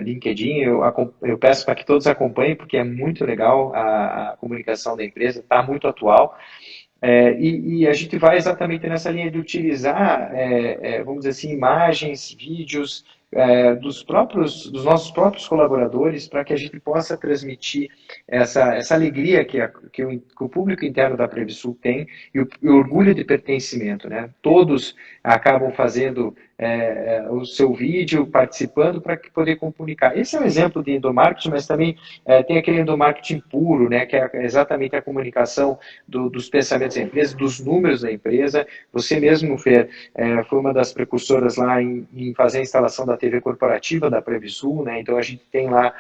LinkedIn. Eu peço para que todos acompanhem, porque é muito legal a comunicação da empresa, está muito atual. E a gente vai exatamente nessa linha de utilizar, vamos dizer assim, imagens, vídeos, dos nossos próprios colaboradores, para que a gente possa transmitir essa alegria que o público interno da Previsul tem e o orgulho de pertencimento, né? Todos acabam fazendo o seu vídeo, participando para poder comunicar. Esse é um exemplo de endomarketing, mas também tem aquele endomarketing puro, né? Que é exatamente a comunicação dos pensamentos da empresa, dos números da empresa. Você mesmo, Fer, foi uma das precursoras lá em fazer a instalação da TV corporativa da Previsul, né? Então a gente tem lá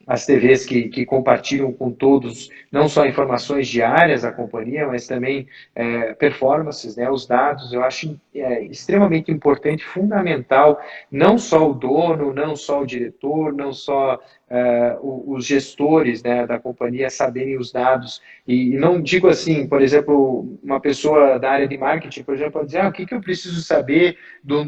as TVs que compartilham com todos, não só informações diárias da companhia, mas também performances, né, os dados. Eu acho extremamente importante, fundamental, não só o dono, não só o diretor, não só os gestores, né, da companhia saberem os dados. E não digo assim, por exemplo, uma pessoa da área de marketing, por exemplo, pode dizer, o que eu preciso saber do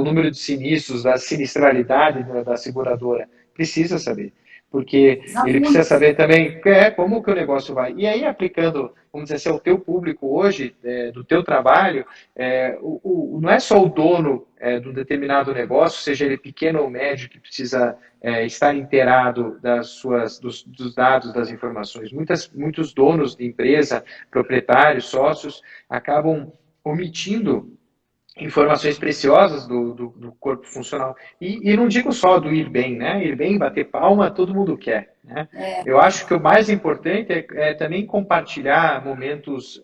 número de sinistros, da sinistralidade da seguradora? Precisa saber, porque Precisa ele precisa muito. saber também como que o negócio vai. E aí, aplicando, vamos dizer assim, ao teu público hoje, do teu trabalho, não é só o dono de um determinado negócio, seja ele pequeno ou médio, que precisa estar inteirado dos dados, das informações. Muitos donos de empresa, proprietários, sócios, acabam omitindo informações preciosas do corpo funcional. E não digo só do ir bem, né? Ir bem, bater palma, todo mundo quer. Né? Eu acho que o mais importante é também compartilhar momentos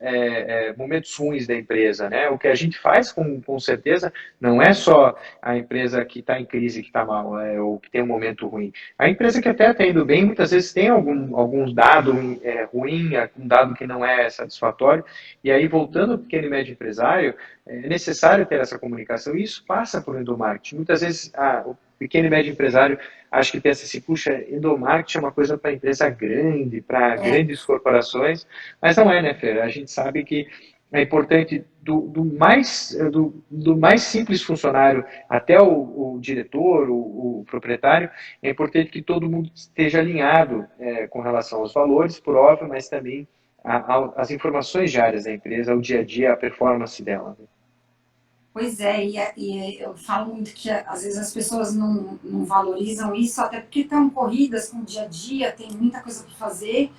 ruins da empresa. Né? O que a gente faz, com certeza, não é só a empresa que está em crise, que está mal, ou que tem um momento ruim. A empresa que até está indo bem, muitas vezes tem algum dado ruim, um dado que não é satisfatório. E aí, voltando ao pequeno e médio empresário, é necessário ter essa comunicação e isso passa por endomarketing. Muitas vezes o pequeno e médio empresário acho que pensa assim, puxa, endomarketing é uma coisa para empresa grande, para grandes corporações, mas não é, né, Fer? A gente sabe que é importante do mais simples funcionário até o diretor, o proprietário, é importante que todo mundo esteja alinhado com relação aos valores, por óbvio, mas também as informações diárias da empresa, o dia a dia, a performance dela. Pois é, e eu falo muito que às vezes as pessoas não valorizam isso, até porque estão corridas com o dia a dia, tem muita coisa para fazer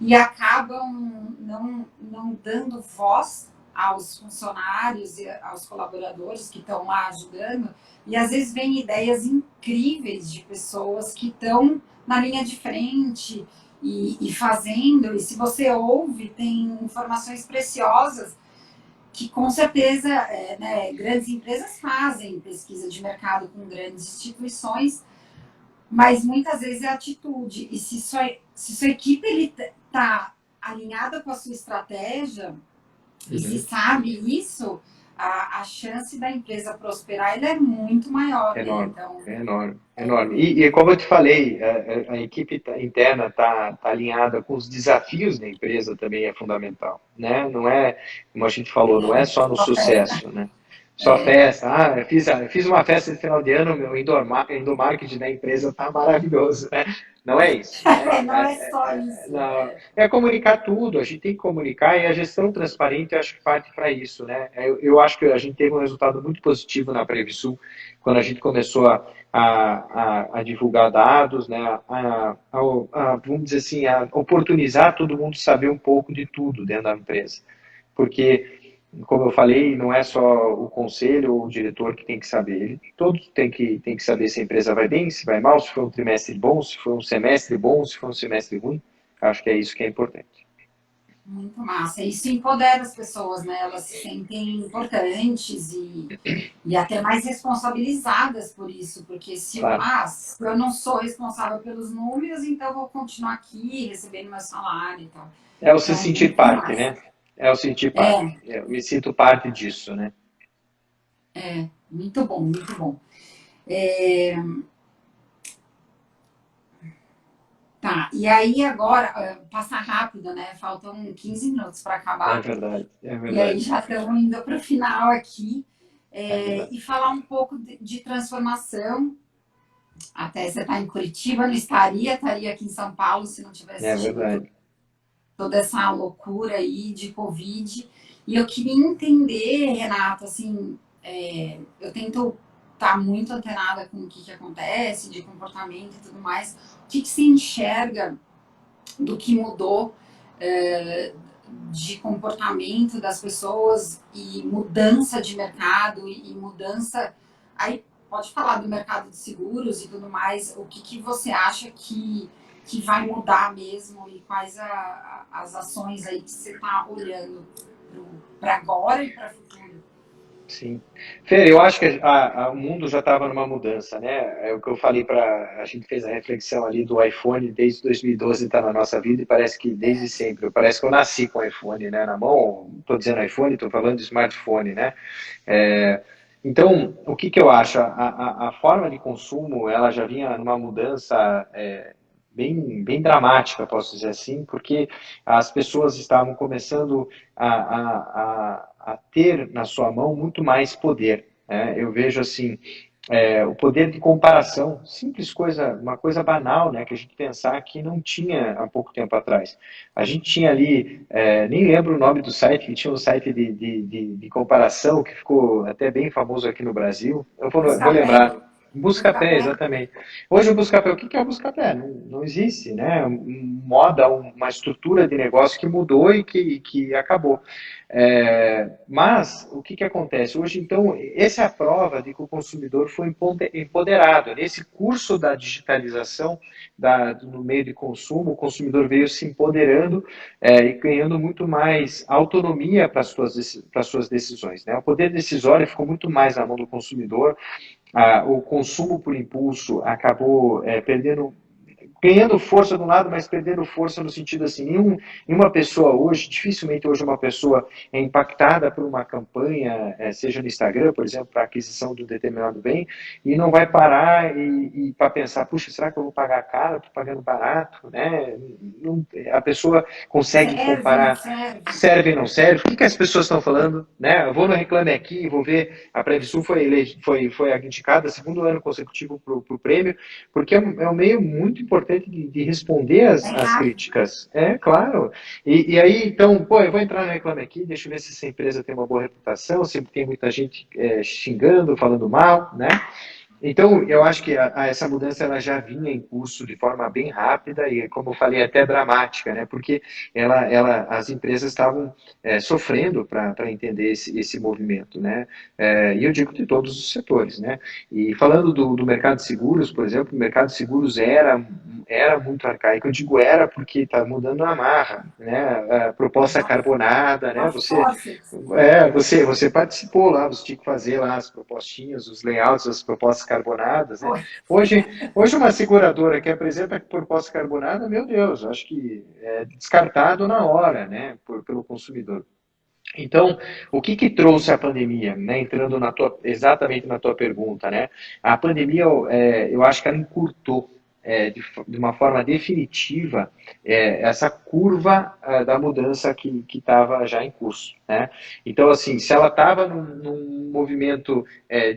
e acabam não dando voz aos funcionários e aos colaboradores que estão lá ajudando. E às vezes vem ideias incríveis de pessoas que estão na linha de frente e fazendo, e se você ouve, tem informações preciosas que com certeza né, grandes empresas fazem pesquisa de mercado com grandes instituições, mas muitas vezes é atitude. E se sua equipe está alinhada com a sua estratégia, e se sabe isso, a chance da empresa prosperar ela é muito maior, né? Enorme, Então, enorme, enorme. E como eu te falei, a equipe interna está alinhada com os desafios da empresa também é fundamental, né? Não é, como a gente falou, não é só no sucesso, né? Só festa. Eu fiz uma festa de final de ano, meu endomarketing da empresa tá maravilhoso, né? Não é isso, né? não é só isso. Não, é comunicar tudo, a gente tem que comunicar e a gestão transparente eu acho que parte para isso, né? Eu acho que a gente teve um resultado muito positivo na Previsul quando a gente começou a divulgar dados, né? Vamos dizer assim, a oportunizar todo mundo saber um pouco de tudo dentro da empresa. Porque, como eu falei, não é só o conselho ou o diretor que tem que saber, todos têm que saber se a empresa vai bem, se vai mal, se foi um trimestre bom, se foi um semestre bom, se foi um semestre ruim. Acho que é isso que é importante. Muito massa. Isso empodera as pessoas, né? Elas se sentem importantes e até mais responsabilizadas por isso, porque Claro. se eu não sou responsável pelos números, então eu vou continuar aqui recebendo meu salário e tal. É o se Então, sentir muito parte, massa. né? É o sentir parte. É, Eu me sinto parte disso, né? muito bom, muito bom. É, tá, e aí agora, passa rápido, né? Faltam 15 minutos para É acabar. verdade, é E aí verdade, já estamos indo para o final aqui. é verdade. E falar um pouco de transformação. Até você está em Curitiba, não estaria aqui em São Paulo se não É tivesse tido verdade. toda essa loucura aí de Covid. E eu queria entender, Renato, assim, eu tento tá muito antenada com o que acontece, de comportamento e tudo mais. O que se enxerga do que mudou de comportamento das pessoas e mudança de mercado e mudança. Aí pode falar do mercado de seguros e tudo mais. O que você acha que vai mudar mesmo e quais as ações aí que você está olhando para agora e para o futuro? Sim. Fer, eu acho que o mundo já estava numa mudança, né? É o que eu falei para a gente fez a reflexão ali do iPhone desde 2012 está na nossa vida e parece que desde sempre, parece que eu nasci com o iPhone, né, na mão. Estou dizendo iPhone, estou falando de smartphone, né? É, então, o que que eu acho? A forma de consumo, ela já vinha numa mudança bem dramática, posso dizer assim, porque as pessoas estavam começando a ter na sua mão muito mais poder. Né? Eu vejo assim, o poder de comparação, simples coisa, uma coisa banal, né, que a gente pensar que não tinha há pouco tempo atrás. A gente tinha ali, nem lembro o nome do site, que tinha um site de comparação que ficou até bem famoso aqui no Brasil. Eu vou Buscapé. lembrar. Buscapé, Buscapé. exatamente. Hoje o Buscapé, o que é o Buscapé? Não existe, né? Moda, uma estrutura de negócio que mudou e que acabou. Mas o que acontece? Hoje, então, essa é a prova de que o consumidor foi empoderado. Nesse curso da digitalização no meio de consumo, o consumidor veio se empoderando e ganhando muito mais autonomia para as suas decisões. Né? O poder decisório ficou muito mais na mão do consumidor. O consumo por impulso acabou perdendo, ganhando força de um lado, mas perdendo força no sentido assim, nenhuma pessoa hoje, dificilmente hoje uma pessoa é impactada por uma campanha, seja no Instagram, por exemplo, para aquisição de um determinado bem, e não vai parar e para pensar, puxa, será que eu vou pagar caro? Estou pagando barato, né? Não, a pessoa consegue Serve, não comparar serve? serve, não serve, o que as pessoas estão falando, né? Eu vou no Reclame Aqui, vou ver, a Previsul foi indicada segundo ano consecutivo para o prêmio, porque é um meio muito importante de responder É as rápido. críticas. É, claro. E aí, então, pô, eu vou entrar no Reclame Aqui, deixa eu ver se essa empresa tem uma boa reputação, sempre tem muita gente xingando, falando mal, né? Então, eu acho que essa mudança ela já vinha em curso de forma bem rápida e, como eu falei, até dramática, né? Porque as empresas estavam sofrendo para entender esse movimento, né? E eu digo de todos os setores, né? E falando do mercado de seguros, por exemplo, o mercado de seguros era muito arcaico. Eu digo era porque está mudando a marra, né? A proposta carbonada, né? Of course. Você participou lá, você tinha que fazer lá as propostinhas, os layouts, as propostas carbonadas, né? Foi. Hoje uma seguradora que apresenta a proposta carbonada, meu Deus, acho que é descartado na hora, né, pelo consumidor. Então, o que trouxe a pandemia, né? Entrando exatamente na tua pergunta, né? A pandemia, eu acho que ela encurtou de uma forma definitiva essa curva da mudança que estava já em curso, né? Então, assim, se ela estava num movimento,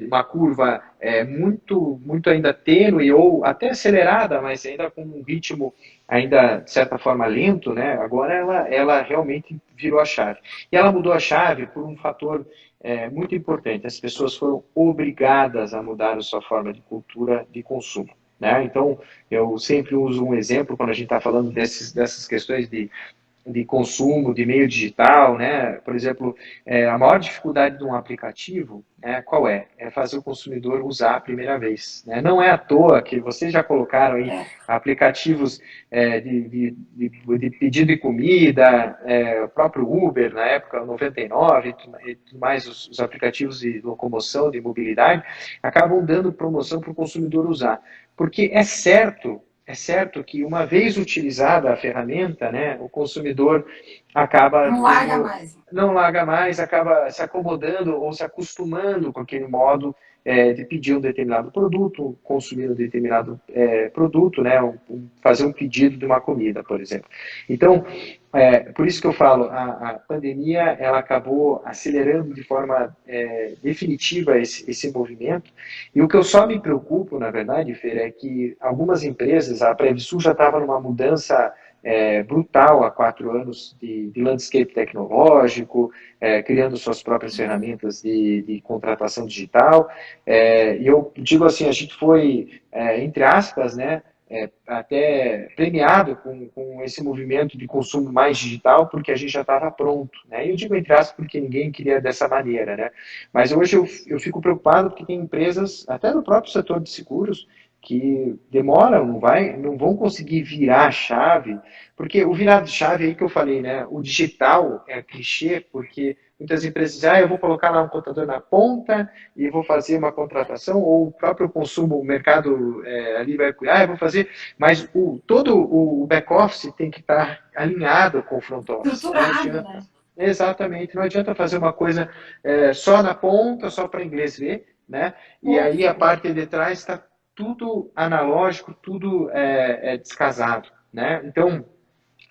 uma curva muito ainda tênue ou até acelerada, mas ainda com um ritmo ainda, de certa forma, lento, né? Agora ela realmente virou a chave. E ela mudou a chave por um fator muito importante. As pessoas foram obrigadas a mudar a sua forma de cultura de consumo. Né? Então, eu sempre uso um exemplo quando a gente está falando dessas questões de consumo, de meio digital, né? Por exemplo, a maior dificuldade de um aplicativo, qual é? É fazer o consumidor usar a primeira vez. Né? Não é à toa que vocês já colocaram aí É. aplicativos de pedido de comida, o próprio Uber, na época, 99, e tudo mais, os aplicativos de locomoção, de mobilidade, acabam dando promoção para o consumidor usar. Porque é certo que uma vez utilizada a ferramenta, né, o consumidor acaba Não larga tendo, mais. não larga mais, acaba se acomodando ou se acostumando com aquele modo de pedir um determinado produto, consumir um determinado produto, né, fazer um pedido de uma comida, por exemplo. Então, por isso que eu falo, a pandemia ela acabou acelerando de forma definitiva esse movimento. E o que eu só me preocupo, na verdade, Fer, é que algumas empresas, a Previsul já estava numa mudança brutal há 4 anos de landscape tecnológico, criando suas próprias ferramentas de contratação digital. E eu digo assim, a gente foi, entre aspas, né, até premiado com esse movimento de consumo mais digital, porque a gente já estava pronto. Né? E eu digo entre aspas porque ninguém queria dessa maneira. Né? Mas hoje eu fico preocupado porque tem empresas, até no próprio setor de seguros, que demoram, não vão conseguir virar a chave, porque o virar de chave aí que eu falei, né? O digital é clichê, porque muitas empresas dizem, eu vou colocar lá um contador na ponta e vou fazer uma contratação, ou o próprio consumo, o mercado ali vai cuidar, eu vou fazer, mas todo o back-office tem que estar alinhado com o front-office. Não Estruturado, adianta. né? Exatamente, não adianta fazer uma coisa só na ponta, só para inglês ver, né? E aí a Óbvio. parte de trás está tudo analógico, tudo descasado, né? Então,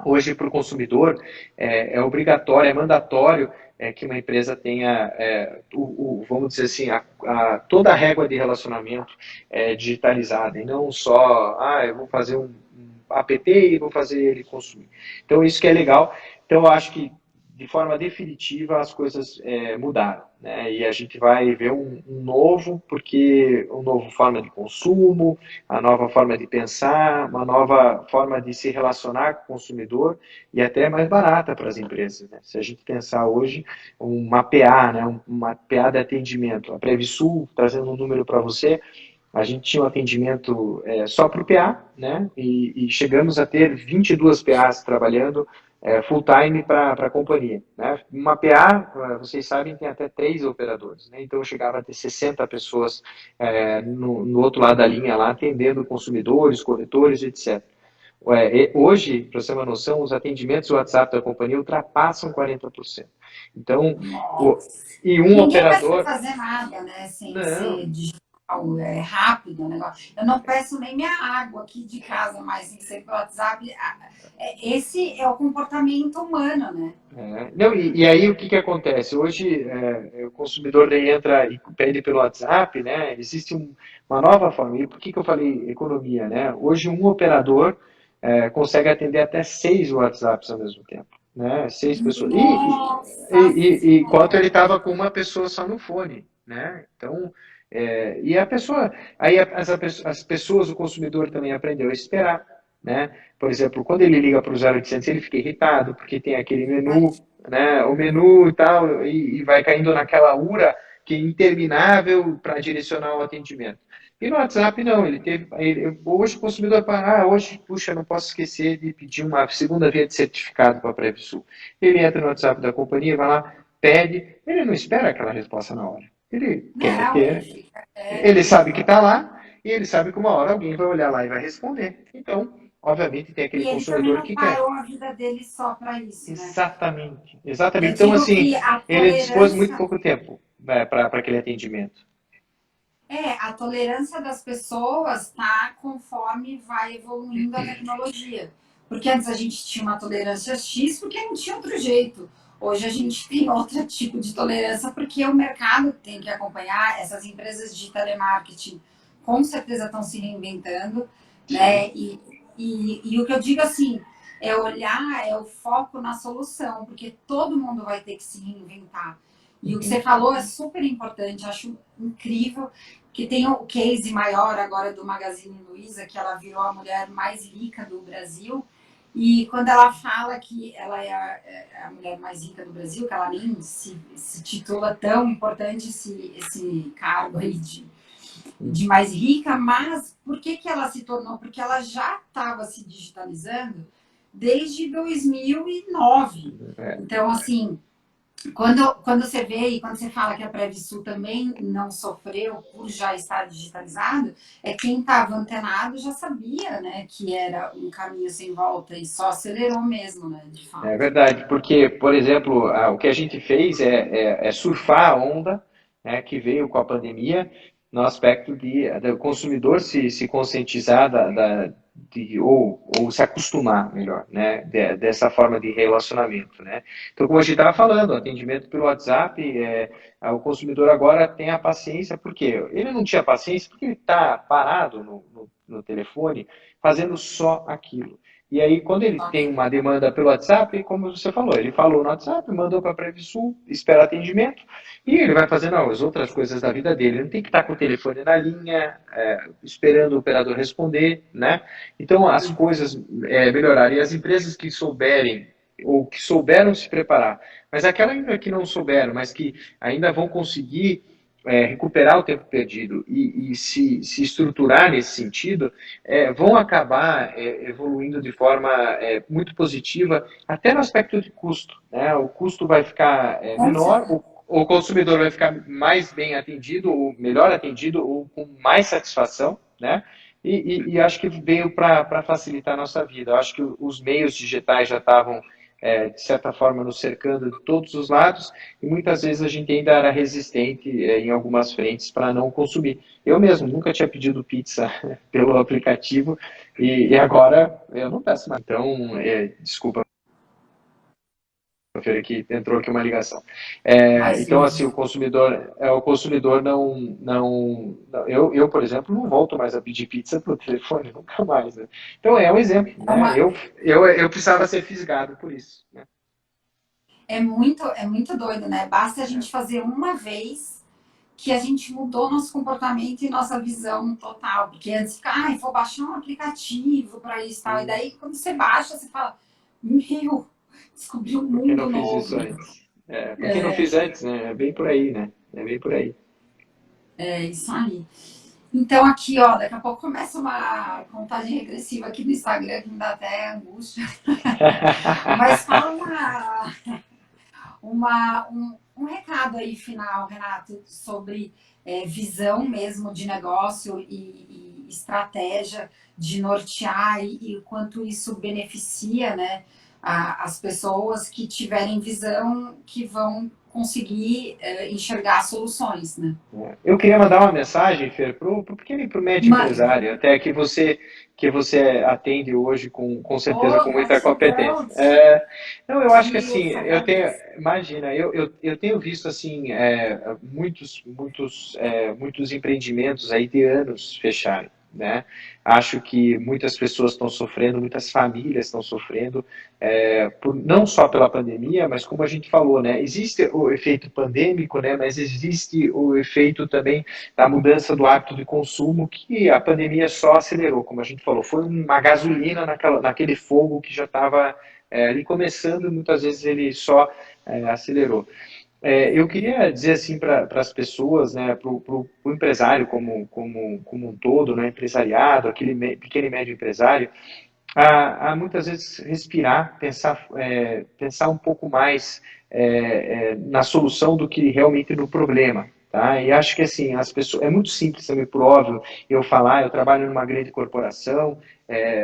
hoje para o consumidor é obrigatório, é mandatório que uma empresa tenha, vamos dizer assim, toda a régua de relacionamento digitalizada e não só, eu vou fazer um app e vou fazer ele consumir. Então isso que é legal. Então eu acho que de forma definitiva as coisas mudaram, né? E a gente vai ver um novo, porque uma nova forma de consumo, a nova forma de pensar, uma nova forma de se relacionar com o consumidor e até mais barata para as empresas. Né? Se a gente pensar hoje, uma PA, né? Uma PA de atendimento, a Previsul, trazendo um número para você, a gente tinha um atendimento só para o PA, né? E chegamos a ter 22 PAs trabalhando full time para a companhia. Né? Uma PA, vocês sabem, tem até 3 operadores. Né? Então chegava a ter 60 pessoas no outro lado da linha lá, atendendo consumidores, corretores, etc. Hoje, para você ter uma noção, os atendimentos WhatsApp da companhia ultrapassam 40%. Então, Nossa. e um Ninguém vai operador. fazer nada, né, sem ser Não, digital, é rápido o negócio. Eu não peço nem minha água aqui de casa mais sem ser pelo WhatsApp. Esse é o comportamento humano, né? Não, e aí o que, que acontece? Hoje o consumidor daí entra e pede pelo WhatsApp, né? Existe uma nova forma. E por que, que eu falei economia, né? Hoje um operador consegue atender até 6 WhatsApps ao mesmo tempo, né? 6 pessoas. Nossa E enquanto ele Senhora! estava com uma pessoa só no fone, né? Então, e a pessoa, aí as pessoas, o consumidor também aprendeu a esperar, né? Por exemplo, quando ele liga para o 0800, ele fica irritado, porque tem aquele menu, né? O menu e tal, e vai caindo naquela ura que é interminável para direcionar o atendimento. E no WhatsApp não, hoje o consumidor fala, hoje, puxa, não posso esquecer de pedir uma segunda via de certificado para a Previsul. Ele entra no WhatsApp da companhia, vai lá, pede, ele não espera aquela resposta na hora. Ele quer Não, ele ter, fica ele quieto. sabe que está lá, e ele sabe que uma hora alguém vai olhar lá e vai responder. Então, obviamente, tem aquele E ele também consumidor não que quer. parou a vida dele só para isso, né? Exatamente, Eu exatamente. Então, digo assim, que a ele dispôs muito tolerância pouco tempo para aquele atendimento. a tolerância das pessoas tá conforme vai evoluindo a tecnologia. Porque antes a gente tinha uma tolerância X porque não tinha outro jeito. Hoje a gente tem outro tipo de tolerância porque o mercado tem que acompanhar, essas empresas de telemarketing com certeza estão se reinventando, né? Sim. E o que eu digo assim, é olhar, é o foco na solução, porque todo mundo vai ter que se reinventar. E o que você Uhum. falou é super importante, acho incrível que tem o case maior agora do Magazine Luiza, que ela virou a mulher mais rica do Brasil. E quando ela fala que ela é a mulher mais rica do Brasil, que ela nem se titula tão importante esse cargo aí de mais rica, mas por que, que ela se tornou? Porque ela já estava se digitalizando desde 2009. É, Então, assim, quando você vê e quando você fala que a Previsul também não sofreu por já estar digitalizado, é quem estava antenado já sabia, né, que era um caminho sem volta e só acelerou mesmo, né, de é fato. verdade, porque, por exemplo, o que a gente fez é surfar a onda, né, que veio com a pandemia, no aspecto do consumidor se conscientizar ou se acostumar, melhor, né, dessa forma de relacionamento. Né? Então, como a gente estava falando, o atendimento pelo WhatsApp, o consumidor agora tem a paciência, porque ele não tinha paciência porque ele está parado no telefone fazendo só aquilo. E aí, quando ele tem uma demanda pelo WhatsApp, como você falou, ele falou no WhatsApp, mandou para a Previsul, espera atendimento, e ele vai fazendo as outras coisas da vida dele. Ele não tem que estar com o telefone na linha, esperando o operador responder, né? Então, as coisas melhoraram. E as empresas que souberem, ou que souberam se preparar, mas aquelas ainda que não souberam, mas que ainda vão conseguir recuperar o tempo perdido e se estruturar nesse sentido, vão acabar evoluindo de forma muito positiva, até no aspecto de custo. Né? O custo vai ficar Com menor, certeza. o consumidor vai ficar mais bem atendido, ou melhor atendido, ou com mais satisfação, né? E acho que veio para facilitar a nossa vida. Eu acho que os meios digitais já estavam, de certa forma, nos cercando de todos os lados, e muitas vezes a gente ainda era resistente em algumas frentes para não consumir. Eu mesmo nunca tinha pedido pizza pelo aplicativo e agora eu não peço mais. Então, desculpa, que entrou aqui uma ligação. Então, Imagina. assim, o consumidor eu, por exemplo, não volto mais a pedir pizza pelo telefone, nunca mais. Né? Então, é um exemplo. É Né? uma, Eu precisava ser fisgado por isso. Né? é muito doido, né? Basta a gente fazer uma vez que a gente mudou nosso comportamento e nossa visão total. Porque antes fica, ai, vou baixar um aplicativo para isso e tal. E daí, quando você baixa, você fala, meu, descobri um Por que não mundo fiz novo. isso antes? Por que não fiz antes, né? É bem por aí, né? É bem por aí. É isso aí. Então, aqui, ó, daqui a pouco começa uma contagem regressiva aqui no Instagram, que me dá até angústia. Mas fala um recado aí final, Renato, sobre visão mesmo de negócio e estratégia de nortear e o quanto isso beneficia, né, as pessoas que tiverem visão que vão conseguir enxergar soluções, né? Eu queria mandar uma mensagem, Fer, para o pequeno e para o médio Manda. empresário, até que você atende hoje com certeza Ô, com muita gratidão. competência. Não, eu acho que assim, Isso, eu tenho, agradeço. imagina, eu tenho visto assim muitos empreendimentos aí de anos fecharem, né? Acho que muitas pessoas estão sofrendo, muitas famílias estão sofrendo, não só pela pandemia, mas como a gente falou, né? Existe o efeito pandêmico, né? Mas existe o efeito também da mudança do hábito de consumo que a pandemia só acelerou, como a gente falou, foi uma gasolina naquele fogo que já estava ali começando, e muitas vezes ele só acelerou. Eu queria dizer assim para as pessoas, né, para o empresário como um todo, né, empresariado, aquele pequeno e médio empresário, a muitas vezes respirar, pensar um pouco mais na solução do que realmente no problema. Tá? E acho que assim, as pessoas, é muito simples também, por óbvio, eu falar, eu trabalho numa grande corporação,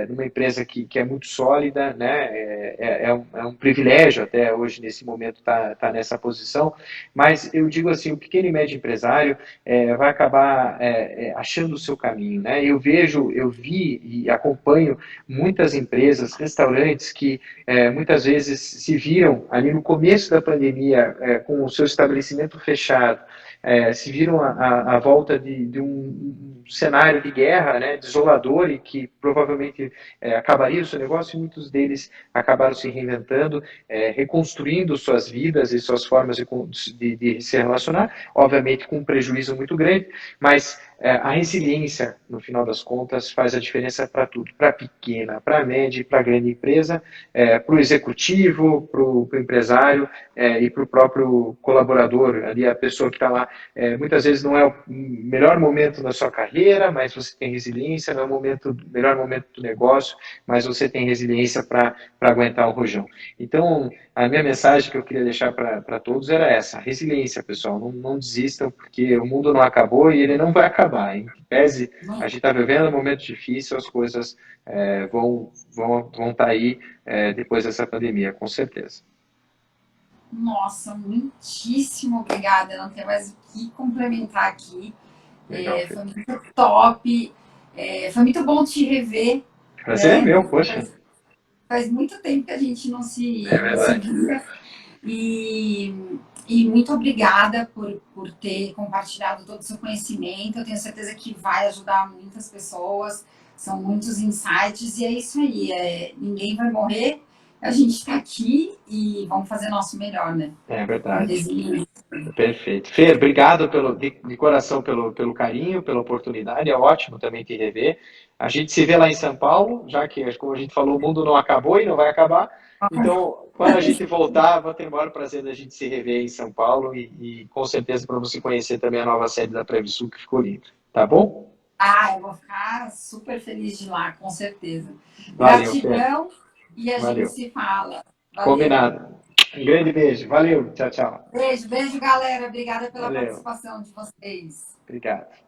numa empresa que é muito sólida, né? É um privilégio até hoje, nesse momento, tá nessa posição, mas eu digo assim, o pequeno e médio empresário vai acabar achando o seu caminho. Né? Eu vi e acompanho muitas empresas, restaurantes que muitas vezes se viram ali no começo da pandemia com o seu estabelecimento fechado, se viram à volta de um cenário de guerra, né, desolador e que provavelmente acabaria o seu negócio, e muitos deles acabaram se reinventando, reconstruindo suas vidas e suas formas de se relacionar, obviamente com um prejuízo muito grande, mas a resiliência, no final das contas, faz a diferença para tudo, para a pequena, para a média e para a grande empresa, para o executivo, para o empresário e para o próprio colaborador, ali a pessoa que está lá. Muitas vezes não é o melhor momento da sua carreira, mas você tem resiliência, não é o melhor momento do negócio, mas você tem resiliência para aguentar o rojão. Então, a minha mensagem que eu queria deixar para todos era essa: resiliência, pessoal. Não desistam, porque o mundo não acabou e ele não vai acabar. Em pese a gente está vivendo um momento difícil, as coisas vão estar aí depois dessa pandemia, com certeza. Nossa, muitíssimo obrigada. Não tem mais o que complementar aqui. Legal, Foi Fê. muito top. Foi muito bom te rever, Prazer é né? meu, poxa. Faz muito tempo que a gente É não se verdade. via. E, e muito obrigada por ter compartilhado todo o seu conhecimento. Eu tenho certeza que vai ajudar muitas pessoas. São muitos insights e é isso aí. Ninguém vai morrer, a gente está aqui e vamos fazer nosso melhor, né? É Com verdade. resiliência. Perfeito. Fer, obrigado de coração pelo carinho, pela oportunidade. É ótimo também te rever. A gente se vê lá em São Paulo, já que, como a gente falou, o mundo não acabou e não vai acabar. Então, quando a gente voltar, vou ter o maior prazer da gente se rever em São Paulo e com certeza para você conhecer também a nova sede da Previsul, que ficou linda. Tá bom? Ah, eu vou ficar super feliz de ir lá, com certeza. Valeu, Fer. Gratidão e a gente Valeu. se fala. Valeu. Combinado. Um grande beijo. Valeu. Tchau, tchau. Beijo, beijo, galera. Obrigada pela Valeu. participação de vocês. Obrigado.